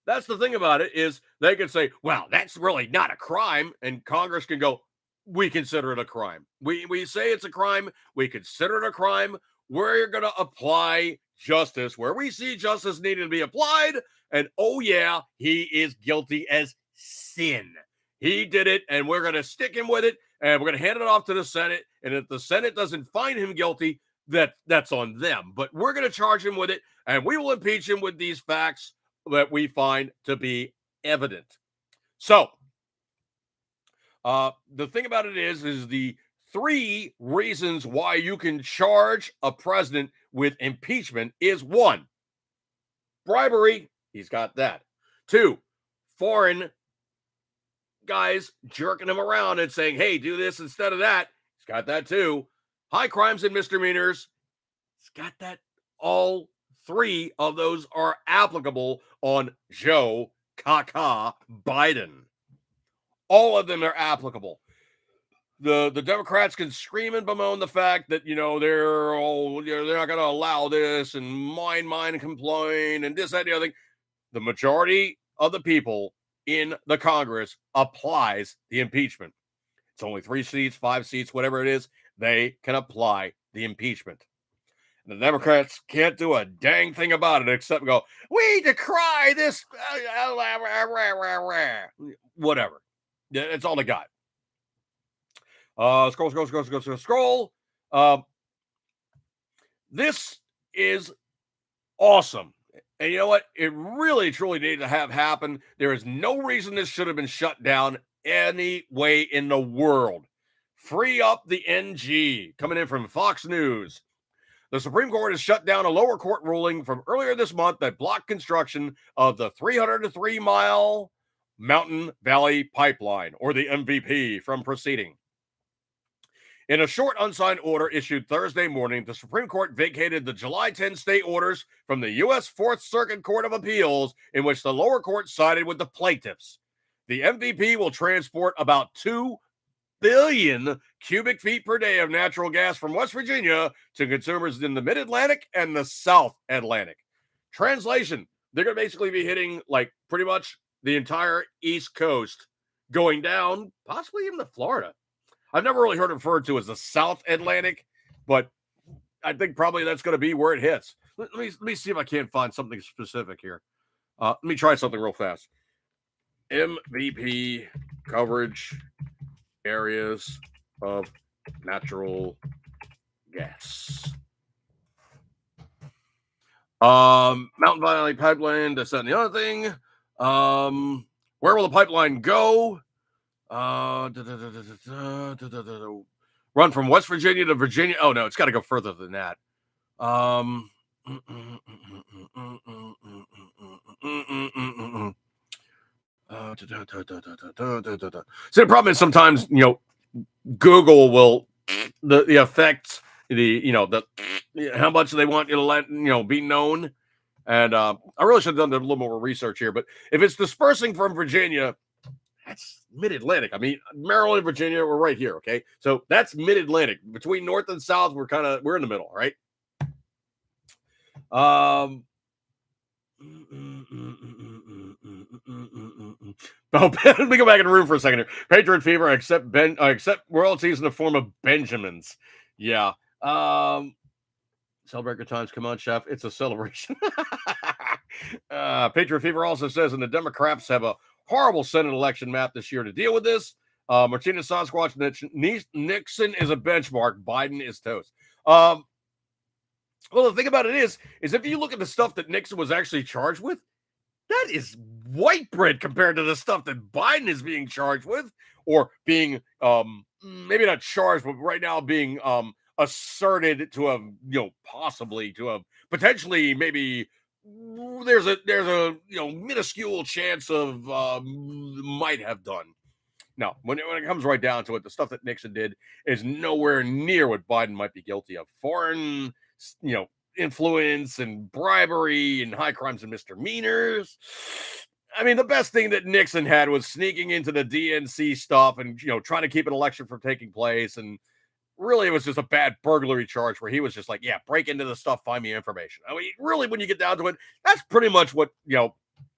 That's the thing about it, is they can say, well, that's really not a crime. And Congress can go, we consider it a crime. We say it's a crime. We consider it a crime. We're going to apply justice where we see justice needed to be applied. And oh yeah, he is guilty as sin. He did it and we're going to stick him with it. And we're going to hand it off to the Senate. And if the Senate doesn't find him guilty, that's on them. But we're going to charge him with it. And we will impeach him with these facts that we find to be evident. So, the thing about it is the 3 reasons why you can charge a president with impeachment is 1, bribery. He's got that. 2, foreign guys jerking him around and saying, hey, do this instead of that. He's got that too. High crimes and misdemeanors. He's got that. All 3 of those are applicable on Joe Kaka Biden. All of them are applicable. The Democrats can scream and bemoan the fact that, they're not going to allow this and mine and complain and this, that, and the other thing. The majority of the people in the Congress applies the impeachment. It's only 3 seats, 5 seats, whatever it is. They can apply the impeachment. The Democrats can't do a dang thing about it except go, we decry this, whatever. That's all they got. Scroll. This is awesome. And you know what? It really, truly needed to have happen. There is no reason this should have been shut down any way in the world. Free up the NG. Coming in from Fox News. The Supreme Court has shut down a lower court ruling from earlier this month that blocked construction of the 303-mile Mountain Valley Pipeline, or the MVP, from proceeding. In a short unsigned order issued Thursday morning, the Supreme Court vacated the July 10 state orders from the U.S. Fourth Circuit Court of Appeals, in which the lower court sided with the plaintiffs. The MVP will transport about 2 billion cubic feet per day of natural gas from West Virginia to consumers in the Mid-Atlantic and the South Atlantic. Translation, they're going to basically be hitting like pretty much the entire East Coast, going down possibly even to Florida. I've never really heard it referred to as the South Atlantic, but I think probably that's going to be where it hits. Let me see if I can't find something specific here. Let me try something real fast. MVP coverage areas of natural gas. Mountain Valley Pipeline, this, that, and the other thing. Where will the pipeline go? Run from West Virginia to Virginia. Oh no, it's got to go further than that. So the problem is sometimes Google will the effects, how much they want you to let be known. And I really should have done a little more research here, but if it's dispersing from Virginia, that's Mid-Atlantic. I mean, Maryland and Virginia, we're right here, okay? So that's Mid-Atlantic. Between North and South, we're in the middle, right? Oh, let me go back in the room for a second here. Patriot Fever, accept royalties in the form of Benjamins. Yeah. Celebrate good times. Come on, Chef. It's a celebration. Patriot Fever also says, and the Democrats have a horrible Senate election map this year to deal with this. Martina Sasquatch, Nixon is a benchmark. Biden is toast. Well, the thing about it is if you look at the stuff that Nixon was actually charged with, that is white bread compared to the stuff that Biden is being charged with, or being maybe not charged, but right now being asserted to have, possibly to have potentially maybe there's a minuscule chance of might have done. No, when it comes right down to it, the stuff that Nixon did is nowhere near what Biden might be guilty of. Foreign, influence and bribery and high crimes and misdemeanors. I mean, the best thing that Nixon had was sneaking into the DNC stuff and, trying to keep an election from taking place. And really, it was just a bad burglary charge where he was just like, yeah, break into the stuff, find me information. I mean, really, when you get down to it, that's pretty much what,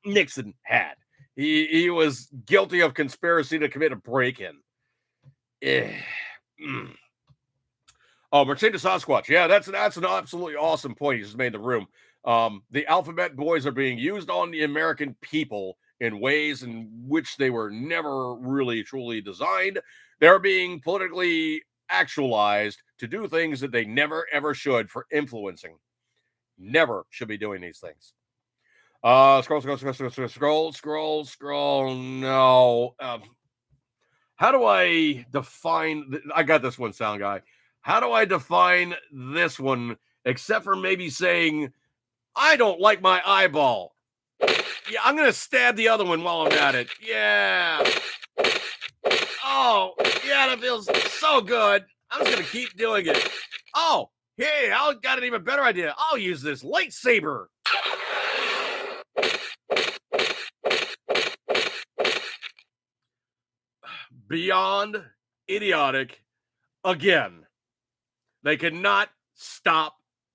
Nixon had. He was guilty of conspiracy to commit a break-in. Oh, Martina Sasquatch. Yeah, that's an absolutely awesome point he just made in the room. The alphabet boys are being used on the American people in ways in which they were never really, truly designed. They're being politically actualized to do things that they never, ever should for influencing. Never should be doing these things. Scroll. No. how do I define? I got this one, sound guy. How do I define this one? Except for maybe saying, I don't like my eyeball. Yeah, I'm going to stab the other one while I'm at it. Yeah. Oh, yeah, that feels so good. I'm just going to keep doing it. Oh, hey, I got an even better idea. I'll use this lightsaber. Beyond idiotic again. They cannot stop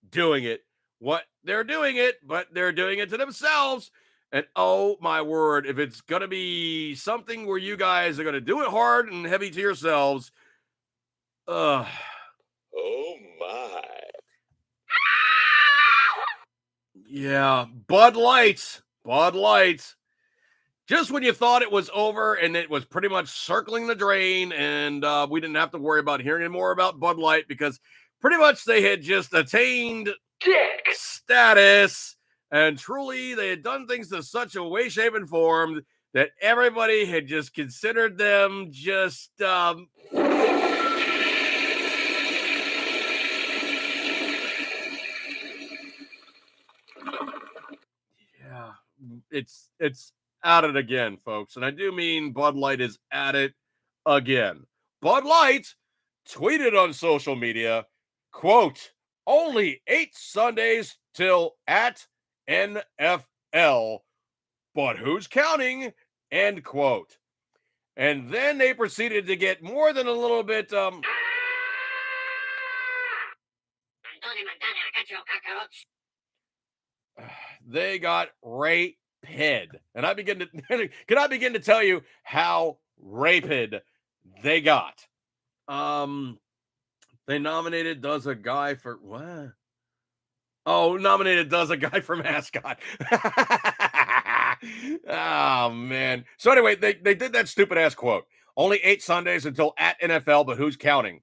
doing it. What they're doing it, but they're doing it to themselves. And oh my word, if it's going to be something where you guys are going to do it hard and heavy to yourselves, oh my. Yeah, Bud Light. Bud Light. Just when you thought it was over and it was pretty much circling the drain and we didn't have to worry about hearing any more about Bud Light because pretty much they had just attained status and truly they had done things to such a way, shape, and form that everybody had just considered them just yeah, it's at it again, folks. And I do mean Bud Light is at it again. Bud Light tweeted on social media, quote, only 8 Sundays till at NFL, but who's counting? End quote. And then they proceeded to get more than a little bit they got raped. And I begin to can I begin to tell you how raped they got? They nominated Does a Guy for what? Oh, nominated Does a Guy for Mascot. Oh man. So anyway, they did that stupid ass quote. Only 8 Sundays until at NFL, but who's counting?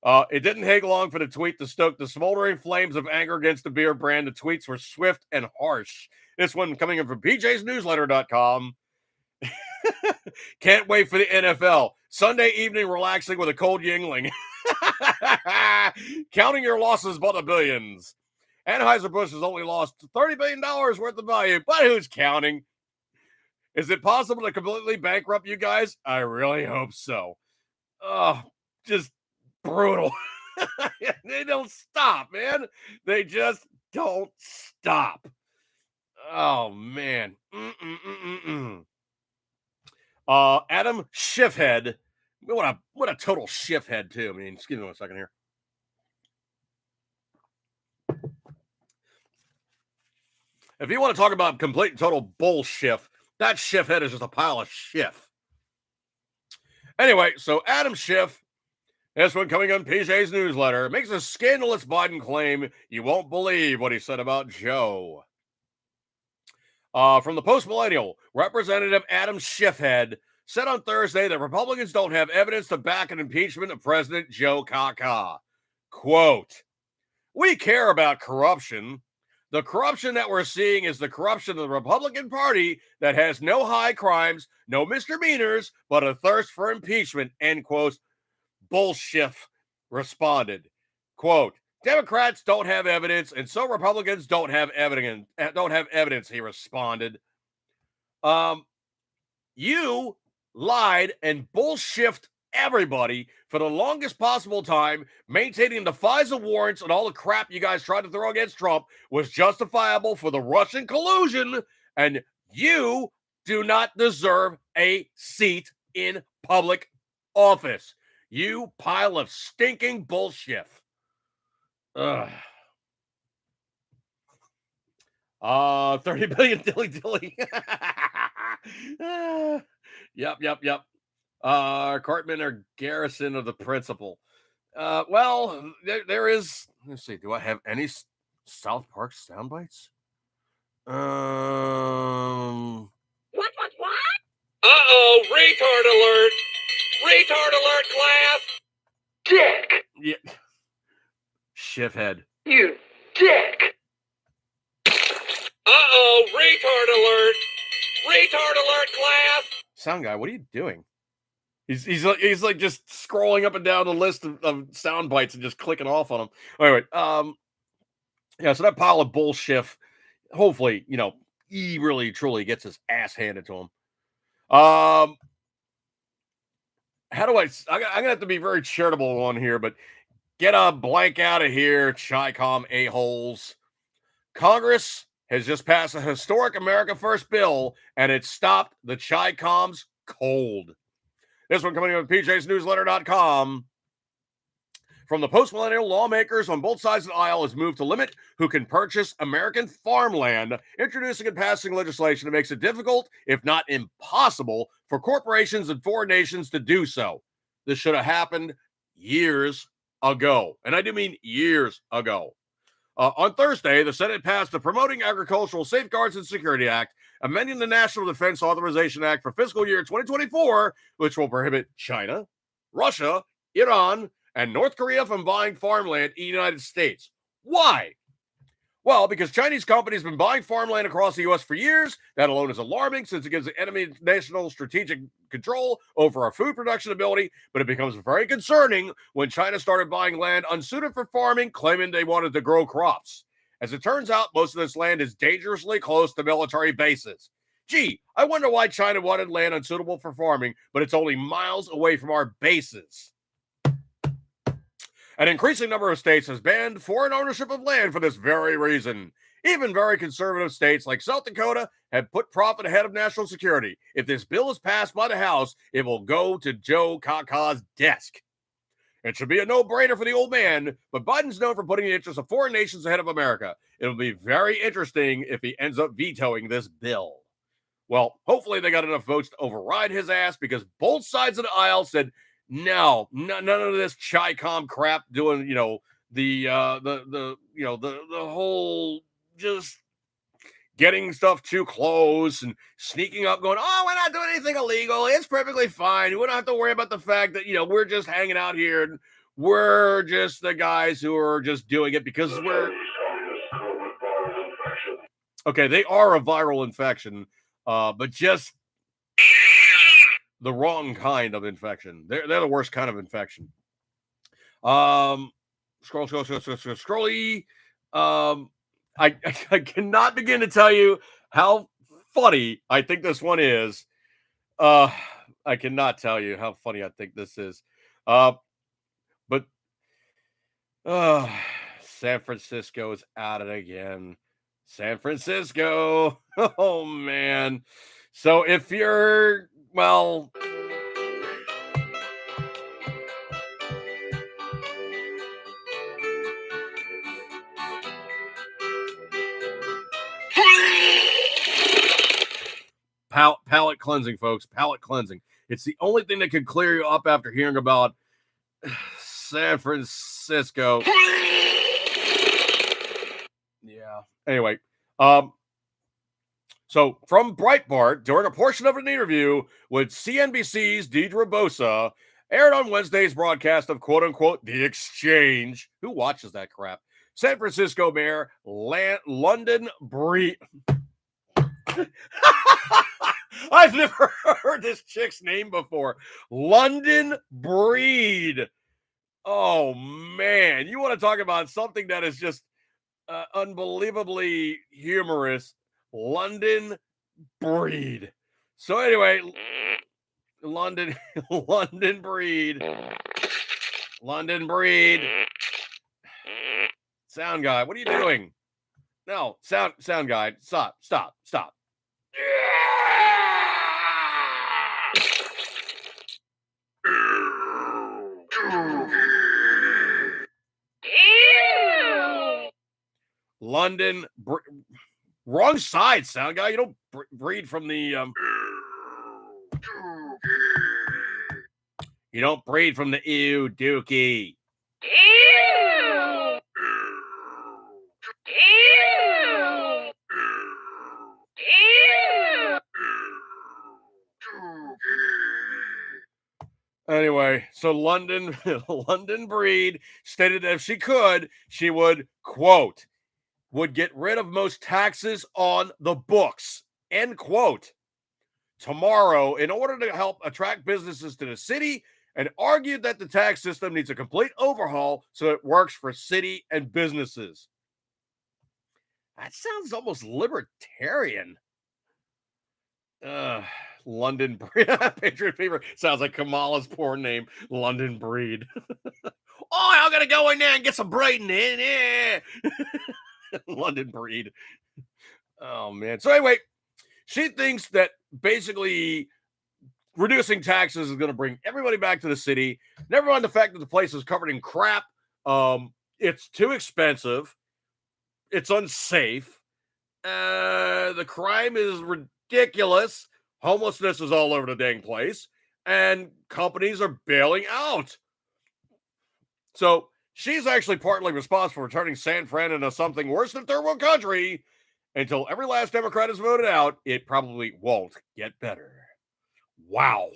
It didn't take long for the tweet to stoke the smoldering flames of anger against the beer brand. The tweets were swift and harsh. This one coming in from pjsnewsletter.com. Can't wait for the NFL. Sunday evening relaxing with a cold Yingling. Counting your losses by the billions. Anheuser-Busch has only lost $30 billion worth of value, but who's counting? Is it possible to completely bankrupt you guys? I really hope so. Oh, just brutal. They don't stop, man. They just don't stop. Oh, man. Adam Schiffhead. What a total Schiffhead, too. I mean, excuse me 1 second here. If you want to talk about complete and total bullshit, that Schiffhead is just a pile of Schiff. Anyway, so Adam Schiff, this one coming on PJ's newsletter, makes a scandalous Biden claim you won't believe what he said about Joe. From the Post-Millennial, Representative Adam Schiffhead said on Thursday that Republicans don't have evidence to back an impeachment of President Joe Kaka. Quote, we care about corruption. The corruption that we're seeing is the corruption of the Republican Party that has no high crimes, no misdemeanors, but a thirst for impeachment, end quote. Bullshit responded. Quote, Democrats don't have evidence, and so Republicans don't have evidence, he responded. You lied and bullshit everybody for the longest possible time, maintaining the FISA warrants and all the crap you guys tried to throw against Trump was justifiable for the Russian collusion, and you do not deserve a seat in public office. You pile of stinking bullshit. Ugh. 30 billion dilly. Yep. Cartman or Garrison of the principal. Well, there is. Let's see. Do I have any South Park sound bites? What? Uh-oh, retard alert! Retard alert, class! Dick! Yeah. Shithead. You dick! Uh-oh, retard alert! Retard alert, class! Sound guy, what are you doing? He's like just scrolling up and down the list of sound bites and just clicking off on them. Anyway, yeah, so that pile of bullshit, hopefully, he really truly gets his ass handed to him. How do I'm gonna have to be very charitable on here, but get a blank out of here, Chi-Com a-holes. Congress has just passed a historic America First bill, and it stopped the Chi-Coms cold. This one coming in with PJsNewsletter.com. From the post-millennial, lawmakers on both sides of the aisle has moved to limit who can purchase American farmland, introducing and passing legislation that makes it difficult, if not impossible, for corporations and foreign nations to do so. This should have happened years ago, and I do mean years ago. On Thursday, the Senate passed the Promoting Agricultural Safeguards and Security Act, amending the National Defense Authorization Act for fiscal year 2024, which will prohibit China, Russia, Iran, and North Korea from buying farmland in the United States. Why? Well, because Chinese companies have been buying farmland across the U.S. for years. That alone is alarming since it gives the enemy national strategic control over our food production ability, but it becomes very concerning when China started buying land unsuited for farming, claiming they wanted to grow crops. As it turns out, most of this land is dangerously close to military bases. Gee, I wonder why China wanted land unsuitable for farming, but it's only miles away from our bases. An increasing number of states has banned foreign ownership of land for this very reason. Even very conservative states like South Dakota have put profit ahead of national security. If this bill is passed by the House, it will go to Joe Kaka's desk. It should be a no-brainer for the old man, but Biden's known for putting the interests of foreign nations ahead of America. It'll be very interesting if he ends up vetoing this bill. Well, hopefully they got enough votes to override his ass, because both sides of the aisle said, no, none of this Chi-Com crap doing, the whole just getting stuff too close and sneaking up going, oh, we're not doing anything illegal. It's perfectly fine. We don't have to worry about the fact that, we're just hanging out here and we're just the guys who are just doing it because we're. Okay, they are a viral infection, but just the wrong kind of infection. They're the worst kind of infection. Scrolly. I cannot begin to tell you how funny I think this one is. I cannot tell you how funny I think this is. But San Francisco is at it again. San Francisco. Oh, man. So if you're, well, palate cleansing, folks. Palate cleansing. It's the only thing that can clear you up after hearing about San Francisco. Yeah. Anyway, so from Breitbart, during a portion of an interview with CNBC's Deidre Bosa, aired on Wednesday's broadcast of quote-unquote The Exchange. Who watches that crap? San Francisco Mayor London Breed. I've never heard this chick's name before. London Breed. Oh, man. You want to talk about something that is just unbelievably humorous. London Breed. So anyway, London Breed. London Breed. Sound guy, what are you doing? No, sound guy, stop. London, wrong side, sound guy. You don't breed from the you don't breed from the ew dookie. Anyway, so London Breed stated that if she could, she would, quote, would get rid of most taxes on the books, end quote. tomorrow in order to help attract businesses to the city and argued that the tax system needs a complete overhaul so it works for city and businesses. That sounds almost libertarian. London Breed. Patriot Fever sounds like Kamala's porn name, London Breed. Oh, I'm gonna go in there and get some breeding in. Yeah. London Breed. Oh man. So anyway, she thinks that basically reducing taxes is going to bring everybody back to the city. Never mind the fact that the place is covered in crap. It's too expensive. It's unsafe. The crime is ridiculous. Homelessness is all over the dang place. And companies are bailing out. So she's actually partly responsible for turning San Fran into something worse than third world country. Until every last Democrat is voted out, it probably won't get better. Wow.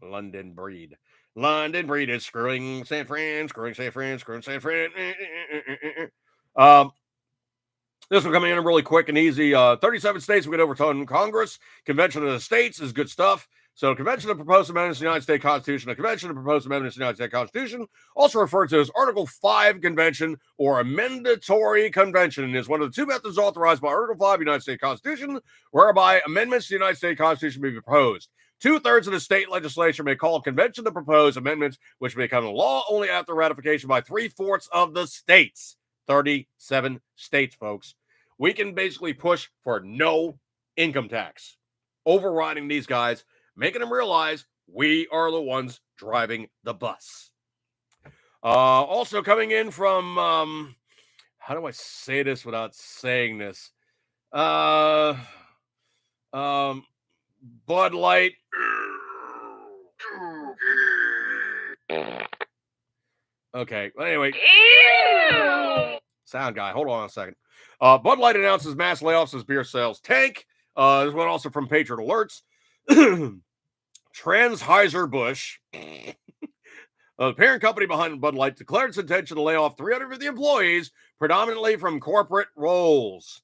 London Breed. London Breed is screwing San Fran, screwing San Fran, screwing San Fran. This one coming in really quick and easy. 37 states we get overturn Congress. Convention of the States is good stuff. So, Convention of Proposed Amendments to the United States Constitution. A Convention of Proposed Amendments to the United States Constitution, also referred to as Article 5 Convention or a mandatory convention, is one of the two methods authorized by Article 5 of the United States Constitution, whereby amendments to the United States Constitution may be proposed. 2/3 of the state legislature may call a convention to propose amendments, which may become law only after ratification by 3/4 of the states. 37 states, folks. We can basically push for no income tax, overriding these guys, making them realize we are the ones driving the bus. Also coming in from, how do I say this without saying this? Bud Light. Okay, well, anyway. Sound guy, hold on a second. Bud Light announces mass layoffs as beer sales tank. This one also from Patriot Alerts. Anheuser-Busch, the parent company behind Bud Light, declared its intention to lay off 350 employees, predominantly from corporate roles.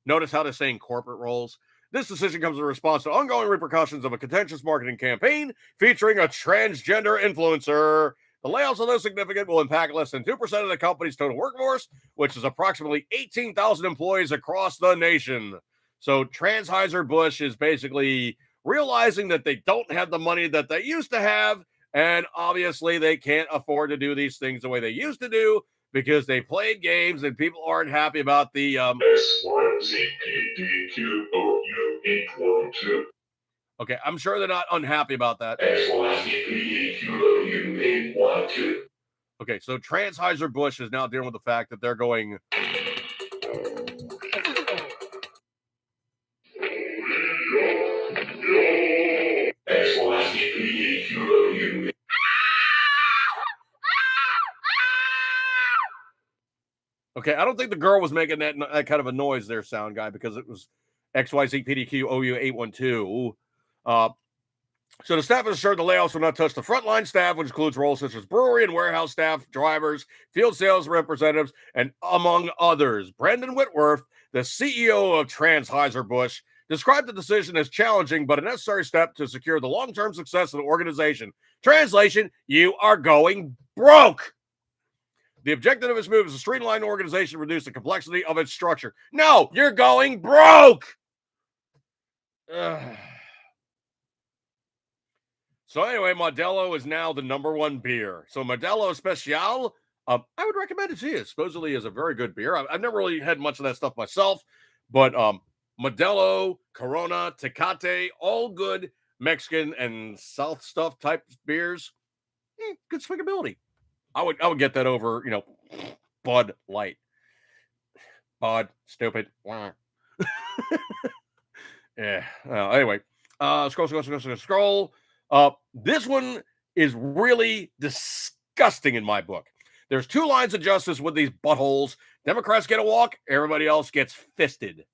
Notice how they're saying corporate roles. This decision comes in response to ongoing repercussions of a contentious marketing campaign featuring a transgender influencer. The layoffs, although significant, will impact less than 2% of the company's total workforce, which is approximately 18,000 employees across the nation. So Anheuser-Busch is basically realizing that they don't have the money that they used to have, and obviously they can't afford to do these things the way they used to do because they played games and people aren't happy about the SYZPDQOU812. Okay, I'm sure they're not unhappy about that. SYZPDQOU812. Okay, so Anheuser-Busch is now dealing with the fact that they're going SYZPDQOU812. Okay, I don't think the girl was making that kind of a noise there, sound guy, because it was XYZPDQOU812. So the staff has assured the layoffs will not touch the frontline staff, which includes roles such as brewery and warehouse staff, drivers, field sales representatives, and among others. Brandon Whitworth, the CEO of Anheuser-Busch, described the decision as challenging but a necessary step to secure the long-term success of the organization. Translation, you are going broke. The objective of this move is to streamline the organization, reduce the complexity of its structure. No, you're going broke. So anyway, Modelo is now the #1 beer. So Modelo Especial, I would recommend it to you. Supposedly is a very good beer. I've never really had much of that stuff myself, but Modelo, Corona, Tecate, all good Mexican and South stuff type beers. Good swiggability. I would get that over, Bud Light. Bud, stupid. Yeah. Anyway, scroll. This one is really disgusting in my book. There's two lines of justice with these buttholes. Democrats get a walk, everybody else gets fisted.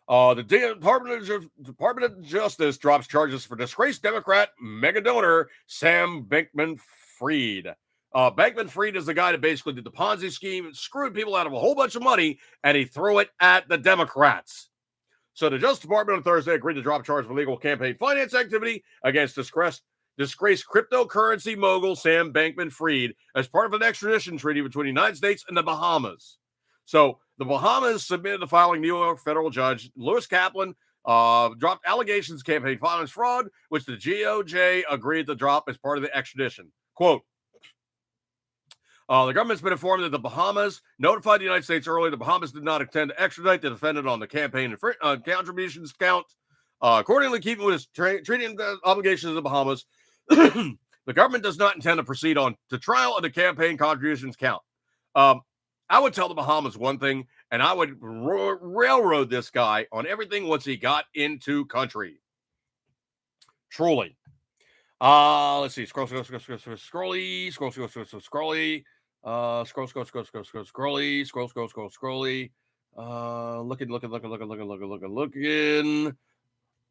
The Department of Justice drops charges for disgraced Democrat mega donor Sam Bankman-Fried. Bankman-Fried is the guy that basically did the Ponzi scheme and screwed people out of a whole bunch of money, and he threw it at the Democrats. So the Justice Department on Thursday agreed to drop charges for illegal campaign finance activity against disgraced cryptocurrency mogul Sam Bankman-Fried as part of an extradition treaty between the United States and the Bahamas. So the Bahamas submitted the filing. New York federal judge Lewis Kaplan dropped allegations of campaign finance fraud, which the DOJ agreed to drop as part of the extradition. Quote, the government's been informed that the Bahamas notified the United States earlier the Bahamas did not intend to extradite the defendant on the campaign contributions count. Accordingly, keeping with its treating obligations of the Bahamas, the government does not intend to proceed on to trial of the campaign contributions count. I would tell the Bahamas one thing, and I would railroad this guy on everything once he got into country. Truly. Let's see. Scrolly. Looking.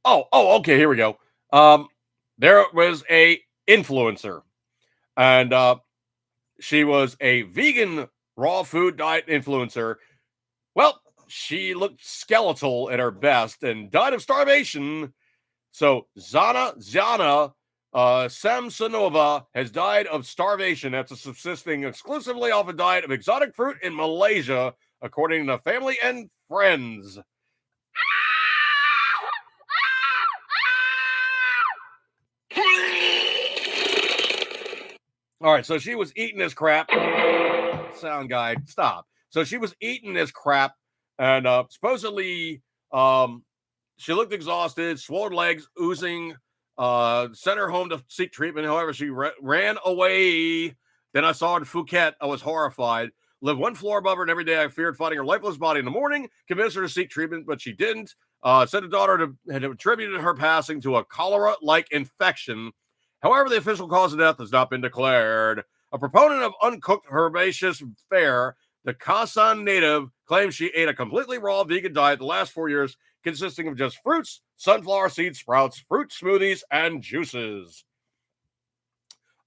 Oh, okay, here we go. There was a influencer, and she was a vegan raw food diet influencer. Well, she looked skeletal at her best and died of starvation. So Zana Samsonova has died of starvation after subsisting exclusively off a diet of exotic fruit in Malaysia, according to family and friends. All right, so she was eating this crap. Sound guy, stop. So she was eating this crap, and supposedly she looked exhausted, swollen legs, oozing, sent her home to seek treatment. However, she ran away. Then I saw her in Phuket. I was horrified. Lived one floor above her, and every day I feared finding her lifeless body in the morning. Convinced her to seek treatment, but she didn't. Said the daughter had attributed her passing to a cholera-like infection. However, the official cause of death has not been declared. A proponent of uncooked herbaceous fare, the Khasan native claims she ate a completely raw vegan diet the last 4 years, consisting of just fruits, sunflower seed sprouts, fruit smoothies, and juices.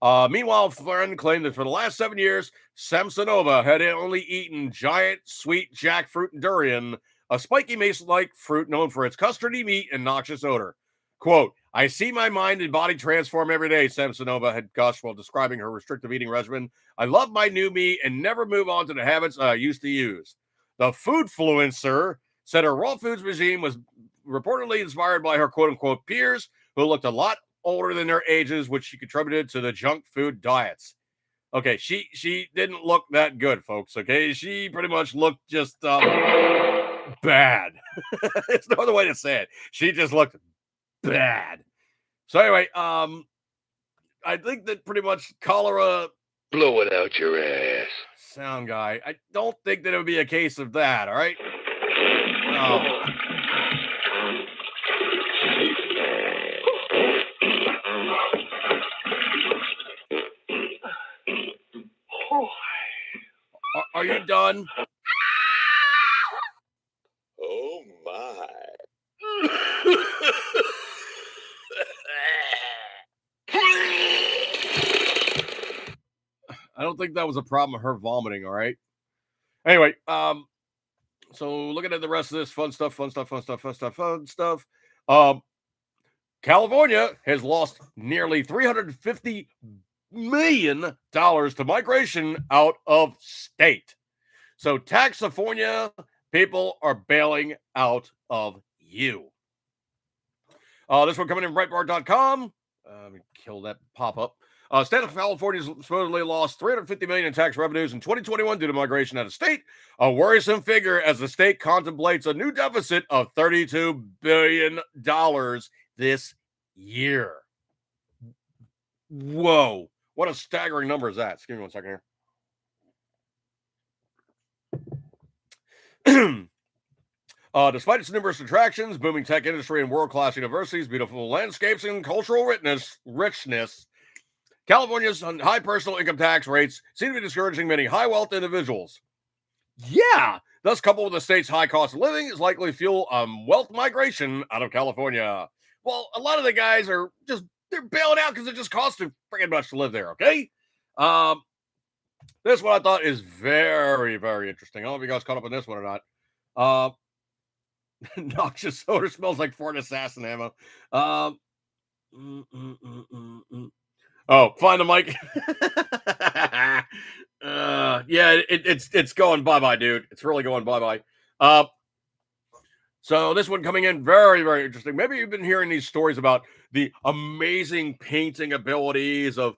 Meanwhile, a friend claimed that for the last 7 years, Samsonova had only eaten giant sweet jackfruit and durian, a spiky mace-like fruit known for its custardy meat and noxious odor. Quote, I see my mind and body transform every day, Samsonova had gushed while describing her restrictive eating regimen. I love my new me and never move on to the habits I used to use. The foodfluencer said her raw foods regime was reportedly inspired by her quote-unquote peers who looked a lot older than their ages, which she contributed to the junk food diets. Okay, she didn't look that good, folks, okay? She pretty much looked just bad. It's no other way to say it. She just looked bad. So anyway, I think that pretty much cholera. Blow it out your ass. Sound guy. I don't think that it would be a case of that. All right. Oh. Are you done? Oh my. I don't think that was a problem of her vomiting, all right? Anyway, so looking at the rest of this fun stuff. California has lost nearly $350 million to migration out of state. So Taxifornia people are bailing out of you. This one coming in from Breitbart.com. Let me kill that pop-up. State of California supposedly lost $350 million in tax revenues in 2021 due to migration out of state, a worrisome figure as the state contemplates a new deficit of $32 billion this year. Whoa. What a staggering number is that? Excuse me one second here. Despite its numerous attractions, booming tech industry, and world-class universities, beautiful landscapes, and cultural richness, California's high personal income tax rates seem to be discouraging many high-wealth individuals. Yeah, thus coupled with the state's high cost of living is likely to fuel wealth migration out of California. Well, a lot of the guys are they're bailing out because it just costs too freaking much to live there, okay? This one I thought is very, very interesting. I don't know if you guys caught up on this one or not. Noxious odor smells like foreign assassin ammo. Mm, mm, mm, mm, mm. Oh, find the mic. Yeah, it's going bye-bye, dude. It's really going bye-bye. So this one coming in very, very interesting. Maybe you've been hearing these stories about the amazing painting abilities of,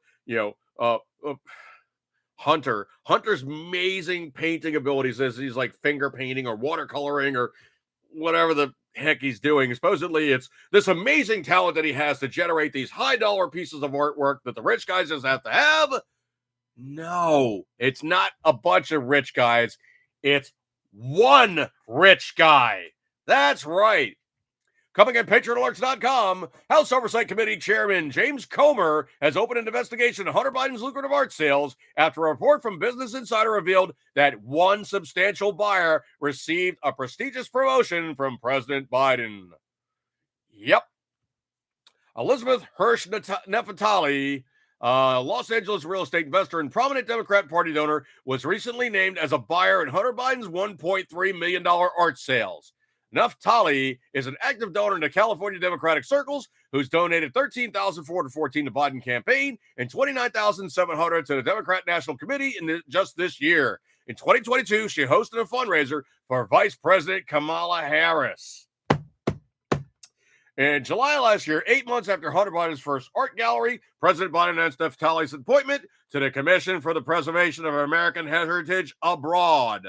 Hunter's amazing painting abilities as he's like finger painting or watercoloring or whatever the heck he's doing. Supposedly, it's this amazing talent that he has to generate these high dollar pieces of artwork that the rich guys just have to have. No, it's not a bunch of rich guys. It's one rich guy. That's right. Coming at PatriotAlerts.com, House Oversight Committee Chairman James Comer has opened an investigation into Hunter Biden's lucrative art sales after a report from Business Insider revealed that one substantial buyer received a prestigious promotion from President Biden. Yep. Elizabeth Hirsch Nefertali, Los Angeles real estate investor and prominent Democrat Party donor, was recently named as a buyer in Hunter Biden's $1.3 million art sales. Nefertali is an active donor in the California Democratic circles who's donated $13,414 to the Biden campaign and $29,700 to the Democrat National Committee just this year. In 2022, she hosted a fundraiser for Vice President Kamala Harris. In July last year, 8 months after Hunter Biden's first art gallery, President Biden announced Nefertali's appointment to the Commission for the Preservation of American Heritage Abroad.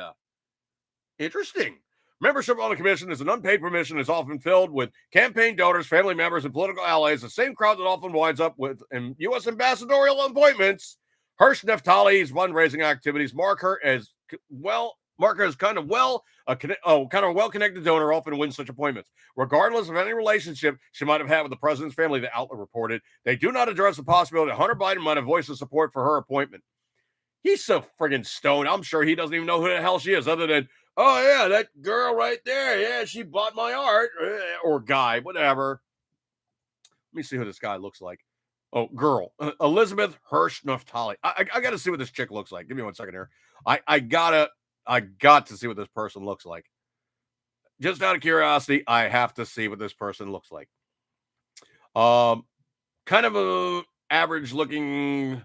Interesting. Membership on the commission is an unpaid permission is often filled with campaign donors, family members, and political allies, the same crowd that often winds up with U.S. ambassadorial appointments. Hirsch Nefertali's fundraising activities mark her as kind of well-connected donor often wins such appointments. Regardless of any relationship she might have had with the president's family, the outlet reported, they do not address the possibility that Hunter Biden might have voiced his support for her appointment. He's so friggin' stoned. I'm sure he doesn't even know who the hell she is other than, oh, yeah, that girl right there. Yeah, she bought my art. Or guy, whatever. Let me see who this guy looks like. Oh, girl. Elizabeth Hirsch Nefertali. I got to see what this chick looks like. Give me 1 second here. I got to see what this person looks like. Just out of curiosity, I have to see what this person looks like. Kind of a average-looking,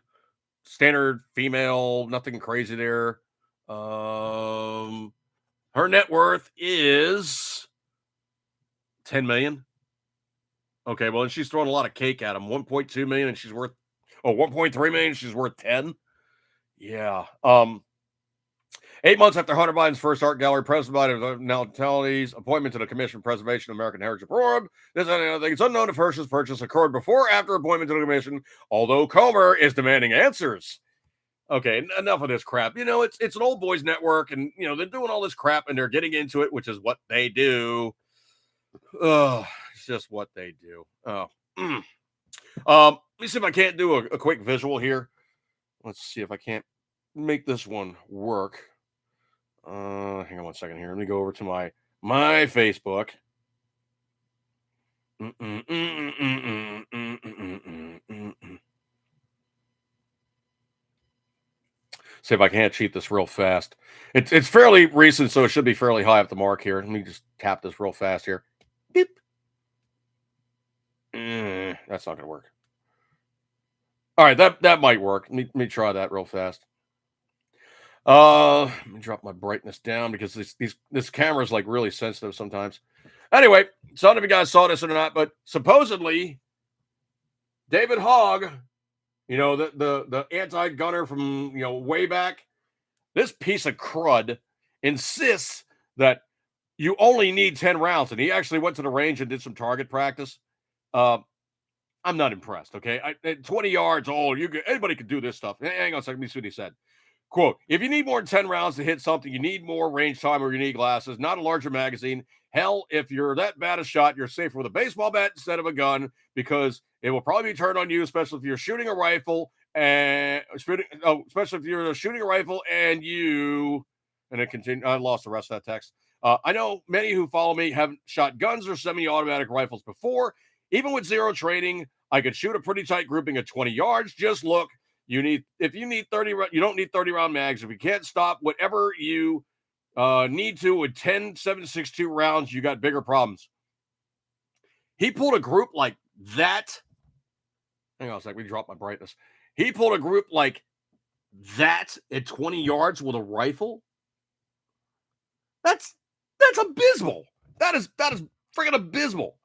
standard female. Nothing crazy there. Her net worth is $10 million. Okay, well, and she's throwing a lot of cake at him. $1.2 million, and she's worth $1.3 million. She's worth 10. Yeah. 8 months after Hunter Biden's first art gallery, President Biden Nefertali's appointment to the Commission for Preservation of American Heritage Abroad. It's unknown if Hirsch's purchase occurred before or after appointment to the commission, although Comer is demanding answers. Okay, enough of this crap. It's an old boys network, and they're doing all this crap, and they're getting into it, which is what they do. It's just what they do. Let me see if I can't do a quick visual here. Let's see if I can't make this one work. Hang on 1 second here. Let me go over to my Facebook. See if I can't cheat this real fast. It's fairly recent, so it should be fairly high up the mark here. Let me just tap this real fast here. Beep. That's not going to work. All right, that might work. Let me try that real fast. Let me drop my brightness down because this camera is like really sensitive sometimes. Anyway, so I don't know if you guys saw this or not, but supposedly David Hogg, the anti-gunner from way back, this piece of crud insists that you only need 10 rounds, and he actually went to the range and did some target practice. I'm not impressed. Okay, at 20 yards, anybody could do this stuff. Hang on a second, let me see what he said. Quote, if you need more than 10 rounds to hit something, you need more range time or you need glasses, not a larger magazine. Hell, if you're that bad a shot, you're safer with a baseball bat instead of a gun because it will probably be turned on you, especially if you're shooting a rifle especially if you're shooting a rifle and it continued. I lost the rest of that text. I know many who follow me haven't shot guns or semi-automatic rifles before. Even with zero training, I could shoot a pretty tight grouping at 20 yards. Just look. If you need 30, you don't need 30 round mags. If you can't stop whatever you Need to with 10 7.62 rounds, you got bigger problems. He pulled a group like that. Hang on a second, we dropped my brightness. He pulled a group like that at 20 yards with a rifle. That's abysmal. That is freaking abysmal.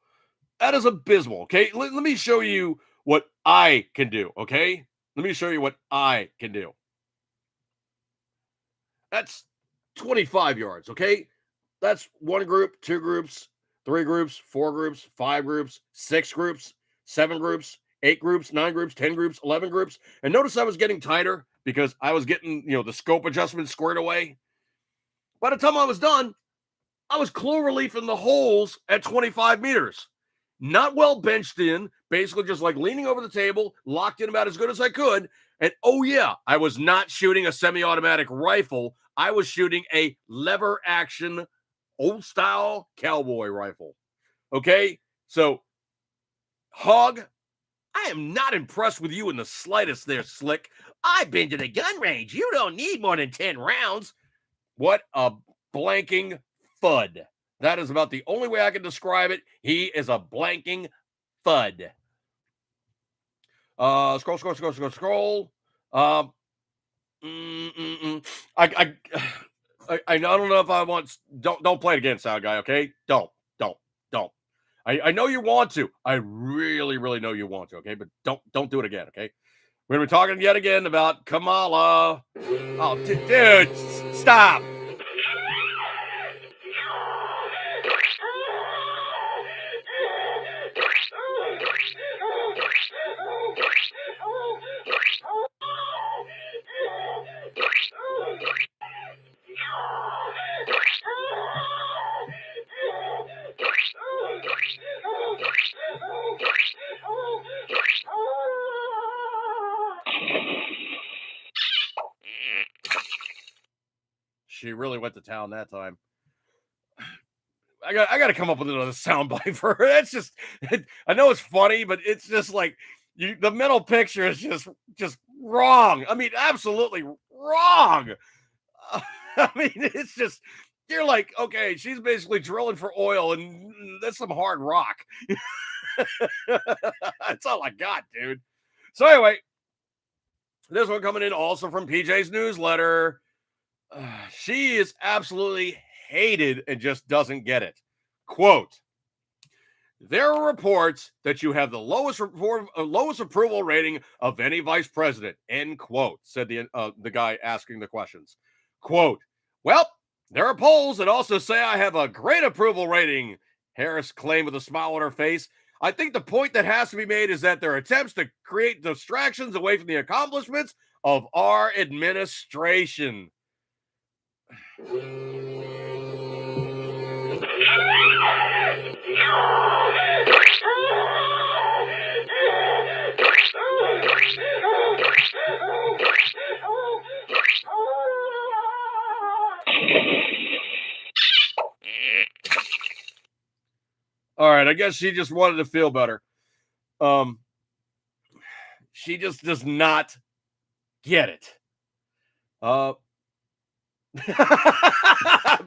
That is abysmal. Okay, let me show you what I can do. Okay, let me show you what I can do. That's 25 yards. Okay, that's one group, two groups, three groups, four groups, five groups, six groups, seven groups, 8 groups, 9 groups, 10 groups, 11 groups. And notice I was getting tighter because I was getting, the scope adjustment squared away. By the time I was done, I was clover leafing the holes at 25 meters. Not well benched in, basically just like leaning over the table, locked in about as good as I could. And oh yeah, I was not shooting a semi-automatic rifle. I was shooting a lever action, old style cowboy rifle. Okay, so Hog, I am not impressed with you in the slightest there, Slick. I've been to the gun range. You don't need more than 10 rounds. What a blanking fud. That is about the only way I can describe it. He is a blanking fud. Scroll. I don't know if I want. Don't play it again, sound guy. Okay, don't. I know you want to. I really, really know you want to. Okay, but don't do it again. Okay, we're gonna be talking yet again about Kamala. Oh, dude, stop. She really went to town that time. I got to come up with another soundbite for her. That's just, I know it's funny, but it's just like the mental picture is just wrong. I mean, absolutely wrong. I mean, it's just, you're like, okay, she's basically drilling for oil, and that's some hard rock. That's all I got, dude. So anyway, this one coming in also from PJ's newsletter. She is absolutely hated and just doesn't get it. Quote, there are reports that you have the lowest approval rating of any vice president, end quote, said the guy asking the questions. Quote, well, there are polls that also say I have a great approval rating, Harris claimed with a smile on her face. I think the point that has to be made is that there are attempts to create distractions away from the accomplishments of our administration. All right, I guess she just wanted to feel better. She just does not get it.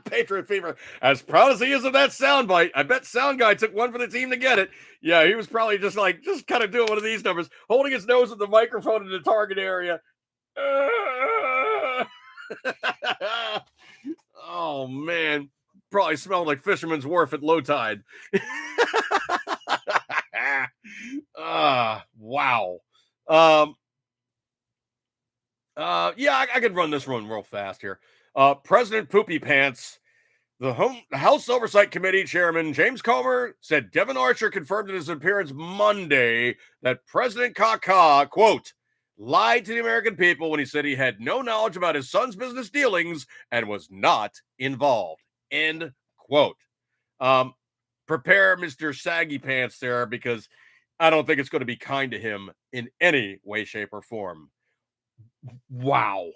Patriot Fever, as proud as he is of that soundbite, I bet Sound Guy took one for the team to get it. Yeah, he was probably just kind of doing one of these numbers, holding his nose at the microphone in the target area. Oh man, probably smelled like Fisherman's Wharf at low tide. Wow. Yeah, I could run this one real fast here. President Poopy Pants, the House Oversight Committee Chairman James Comer said Devin Archer confirmed in his appearance Monday that President Kaka, quote, lied to the American people when he said he had no knowledge about his son's business dealings and was not involved, end quote. Prepare Mr. Saggy Pants there, because I don't think it's going to be kind to him in any way, shape, or form. Wow.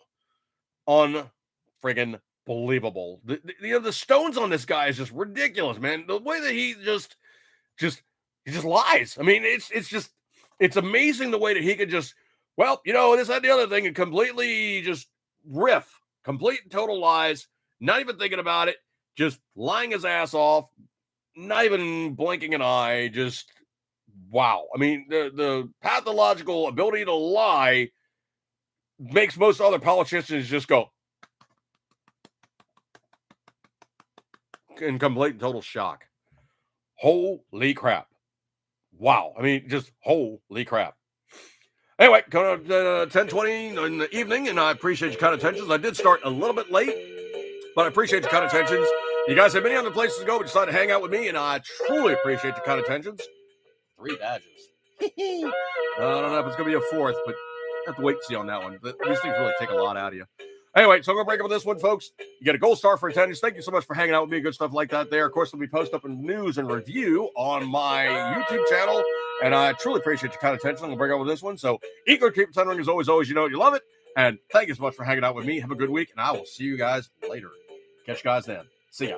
Unfriggin' believable. The stones on this guy is just ridiculous, man. The way that he just lies. I mean, it's amazing the way that he could just, well, this, that, the other thing, and completely just riff, complete and total lies. not even thinking about it, just lying his ass off, not even blinking an eye, just wow. I mean, the pathological ability to lie makes most other politicians just go in complete and total shock. Holy crap. Wow. I mean, just holy crap. Anyway, coming up 10:20 in the evening, and I appreciate your kind attentions. I did start a little bit late, but I appreciate your kind attentions. You guys have many other places to go, but decided to hang out with me, and I truly appreciate your kind attentions. 3 badges. I don't know if it's going to be a 4th, but I have to wait and see on that one. These things really take a lot out of you. Anyway, so I'm going to break up with this one, folks. You get a gold star for attendance. Thank you so much for hanging out with me. Good stuff like that there. Of course, there'll be post up in news and review on my YouTube channel. And I truly appreciate your kind attention. I'm going to break up with this one. So eat good, keep ring as always, you know you love it. And thank you so much for hanging out with me. Have a good week, and I will see you guys later. Catch you guys then. See ya.